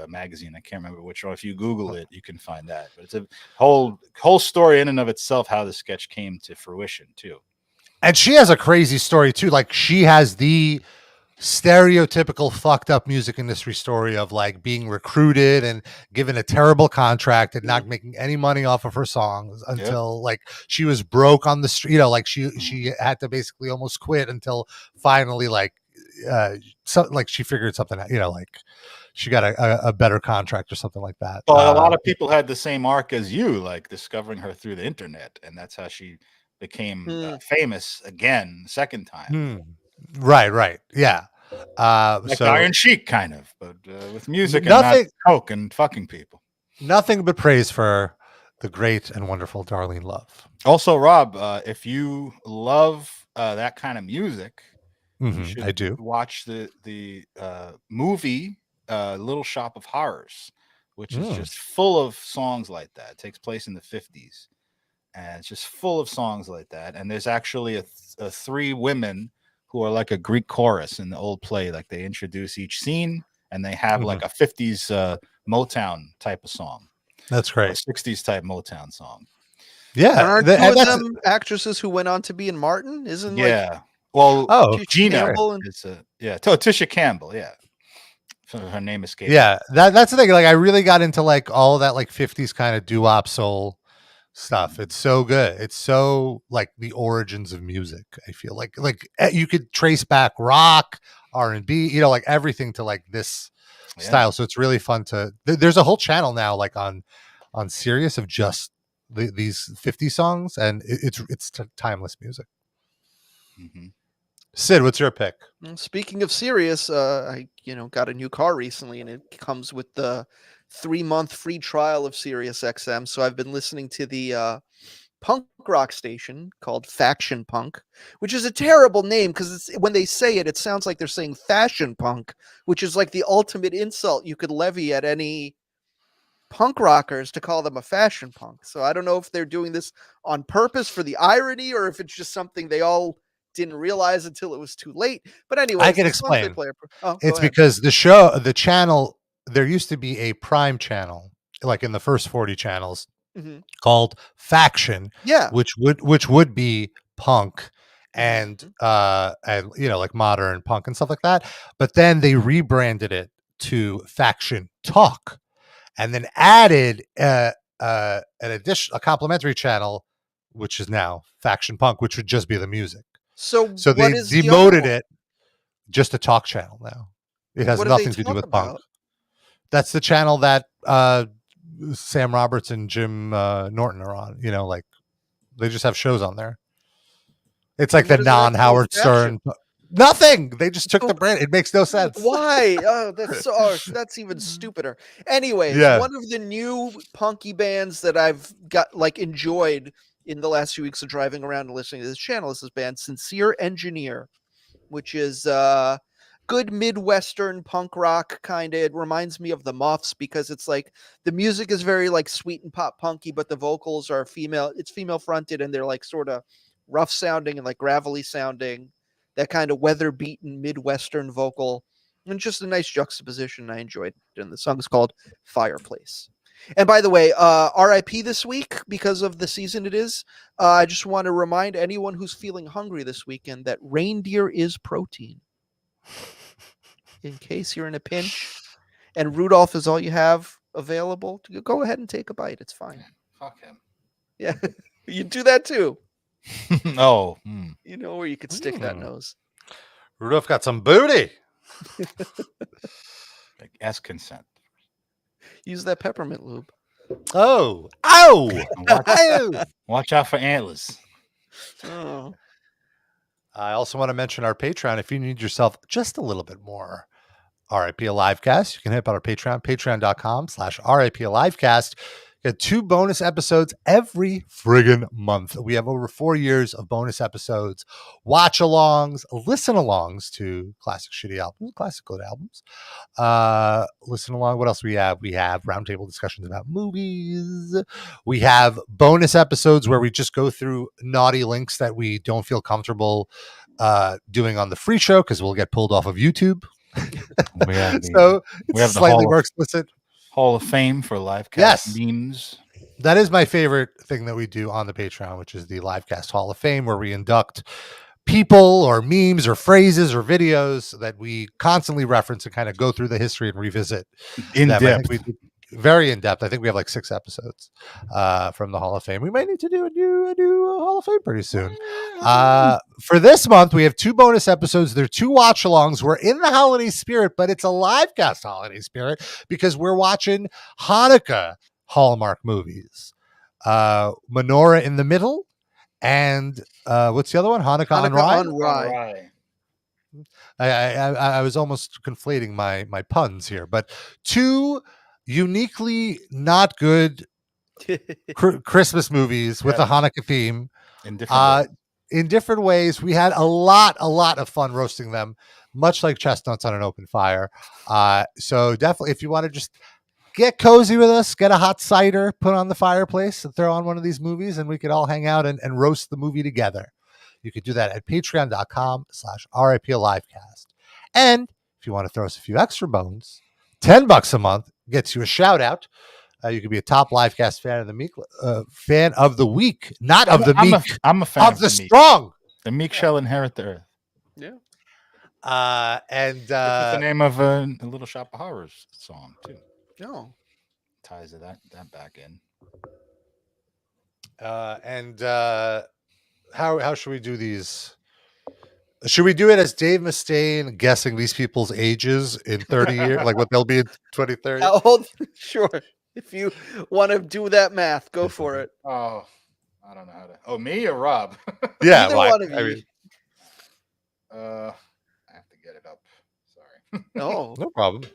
magazine. I can't remember which one. If you Google it, you can find that. But it's a whole story in and of itself, how the sketch came to fruition too. And she has a crazy story too. Like she has the stereotypical fucked up music industry story of like being recruited and given a terrible contract and not making any money off of her songs until like she was broke on the street. Like she had to basically almost quit until finally like she figured something out. Like she got a better contract or something like that. Well, a lot of people had the same arc as you, like discovering her through the internet, and that's how she became famous again, the second time. Right. Yeah. Like Iron Sheik kind of, but with music and not coke and fucking people. Nothing but praise for the great and wonderful Darlene Love. Also, Rob, if you love that kind of music, you should I do watch the movie Little Shop of Horrors, which is just full of songs like that. It takes place in the 50s, and it's just full of songs like that. And there's actually a 3 women who are like a Greek chorus in the old play. Like they introduce each scene, and they have like a 50s Motown type of song. That's great. 60s type Motown song. Yeah. Aren't two of them actresses who went on to be in Martin? Isn't well, Gina Campbell is Tisha Campbell. Yeah. So her name escaped. Yeah. That's the thing. Like I really got into like all that like 50s kind of doo-wop soul stuff. It's so good. It's so like the origins of music. I feel like you could trace back rock, R&B, like everything to like this style. So it's really fun to. There's a whole channel now, like on Sirius, of just these 50 songs, and it's timeless music. Sid, what's your pick? Speaking of Sirius, I got a new car recently, and it comes with the 3-month free trial of Sirius XM. So I've been listening to the punk rock station called Faction Punk, which is a terrible name because when they say it, it sounds like they're saying fashion punk, which is like the ultimate insult you could levy at any punk rockers, to call them a fashion punk. So I don't know if they're doing this on purpose for the irony, or if it's just something they all didn't realize until it was too late. But anyway, I can explain. It's because the channel, there used to be a prime channel, like in the first 40 channels, called Faction, which would be punk and like modern punk and stuff like that. But then they rebranded it to Faction Talk, and then added a complimentary channel, which is now Faction Punk, which would just be the music. So they demoted it just a talk channel now. It has nothing to do with punk. That's the channel that Sam Roberts and Jim Norton are on. Like they just have shows on there. It's like the non-Howard Stern. Nothing. They just took the brand. It makes no sense. Why? That's even stupider. Anyways, one of the new punky bands that I've got enjoyed in the last few weeks of driving around and listening to this channel is this band Sincere Engineer, which is good Midwestern punk rock kind of. It reminds me of the Muffs because it's like the music is very like sweet and pop punky, but the vocals are female. It's female fronted, and they're like sort of rough sounding and like gravelly sounding. That kind of weather beaten Midwestern vocal, and just a nice juxtaposition. I enjoyed it. And the song is called Fireplace. And by the way, RIP this week because of the season it is. I just want to remind anyone who's feeling hungry this weekend that reindeer is protein. In case you're in a pinch and Rudolph is all you have available, go ahead and take a bite. It's fine. Fuck him. Yeah, you do that too. Oh. You know where you could stick that nose. Rudolph got some booty. Ask consent. Use that peppermint lube. Oh. Watch out for antlers. Oh. I also want to mention our Patreon. If you need yourself just a little bit more RIP Livecast, you can hit up our Patreon, patreon.com/RIP Livecast. Get 2 bonus episodes every friggin' month. We have over 4 years of bonus episodes, watch-alongs, listen-alongs to classic shitty albums, classic good albums. Listen along. What else we have? We have roundtable discussions about movies. We have bonus episodes where we just go through naughty links that we don't feel comfortable doing on the free show because we'll get pulled off of YouTube. We have So we have it's the slightly more explicit. Hall of Fame for Livecast Yes. memes. That is my favorite thing that we do on the Patreon, which is the Livecast Hall of Fame, where we induct people or memes or phrases or videos that we constantly reference and kind of go through the history and revisit. In them. I depth. think we do very in depth. I think we have like 6 episodes from the Hall of Fame. We might need to do a new Hall of Fame pretty soon. For this month, we have 2 bonus episodes. They're 2 watch-alongs. We're in the holiday spirit, but it's a Livecast holiday spirit because we're watching Hanukkah Hallmark movies. Menorah in the Middle and what's the other one? Hanukkah on Rye. I was almost conflating my puns here, but 2 uniquely not good Christmas movies with a Hanukkah theme in different ways. We had a lot of fun roasting them, much like chestnuts on an open fire. So definitely, if you want to just get cozy with us, get a hot cider, put on the fireplace, and throw on one of these movies, and we could all hang out and roast the movie together. You could do that at patreon.com/RIP Livecast. And if you want to throw us a few extra bones, $10 a month gets you a shout out. You could be a top Livecast fan of the week, not of the meek. I'm a fan of the strong. The meek shall inherit the earth. Yeah. And that's the name of a Little Shop of Horrors song too. No. Ties of that back in. How should we do these? Should we do it as Dave Mustaine guessing these people's ages in 30 years, like what they'll be in 2030? Sure. If you want to do that math, go for it. Oh, I don't know how to. Oh, me or Rob? Yeah, Either one of you. I mean, I have to get it up. Sorry. No problem.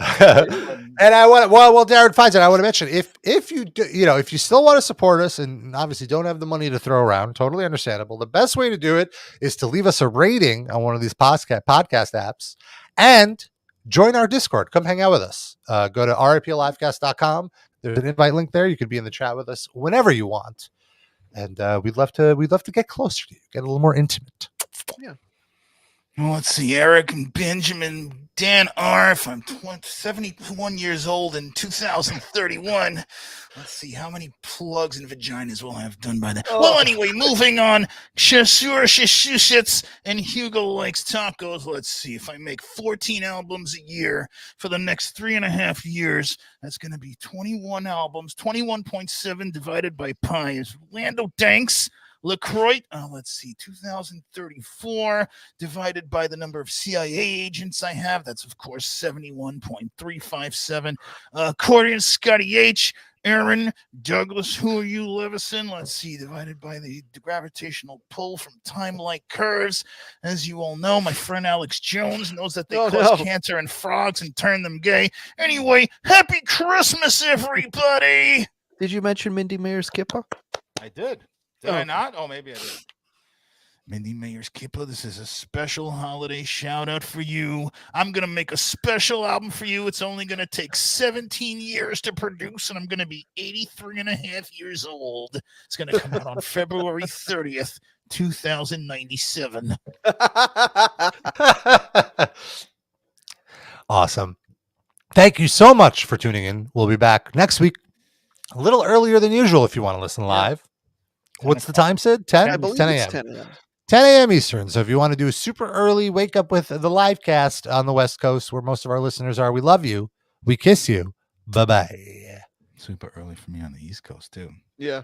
And I want while Darren finds it, I want to mention if you do, if you still want to support us and obviously don't have the money to throw around, totally understandable. The best way to do it is to leave us a rating on one of these podcast apps and join our Discord. Come hang out with us. Go to riplivecast.com. There's an invite link there. You could be in the chat with us whenever you want, and we'd love to get closer to you, get a little more intimate. Yeah. Well, let's see. Eric and Benjamin, Dan Arf. I'm 71 years old in 2031. Let's see how many plugs and vaginas we'll have done by then. Oh. Well, anyway, moving on. Shishits and Hugo likes tacos. Let's see. If I make 14 albums a year for the next 3.5 years, that's going to be 21 albums. 21.7 divided by pi is Lando Danks. LaCroix, let's see, 2034 divided by the number of CIA agents I have. That's, of course, 71.357. Accordion, Scotty H. Aaron, Douglas, who are you, Levison? Let's see, divided by the gravitational pull from time-like curves. As you all know, my friend Alex Jones knows that they cause cancer in frogs and turn them gay. Anyway, happy Christmas, everybody! Did you mention Mindy Mayer's Kippa? I did. Did I not? Oh, maybe I did. Mindy Mayer's Kippa, this is a special holiday shout out for you. I'm going to make a special album for you. It's only going to take 17 years to produce, and I'm going to be 83.5 years old. It's going to come out on February 30th, 2097. Awesome. Thank you so much for tuning in. We'll be back next week, a little earlier than usual if you want to listen live. What's the time, Sid? 10? I believe 10 it's a.m. 10 a.m. 10 a.m. Eastern. So if you want to do a super early wake up with the live cast on the West Coast where most of our listeners are, we love you. We kiss you. Bye-bye. Super early for me on the East Coast, too. Yeah.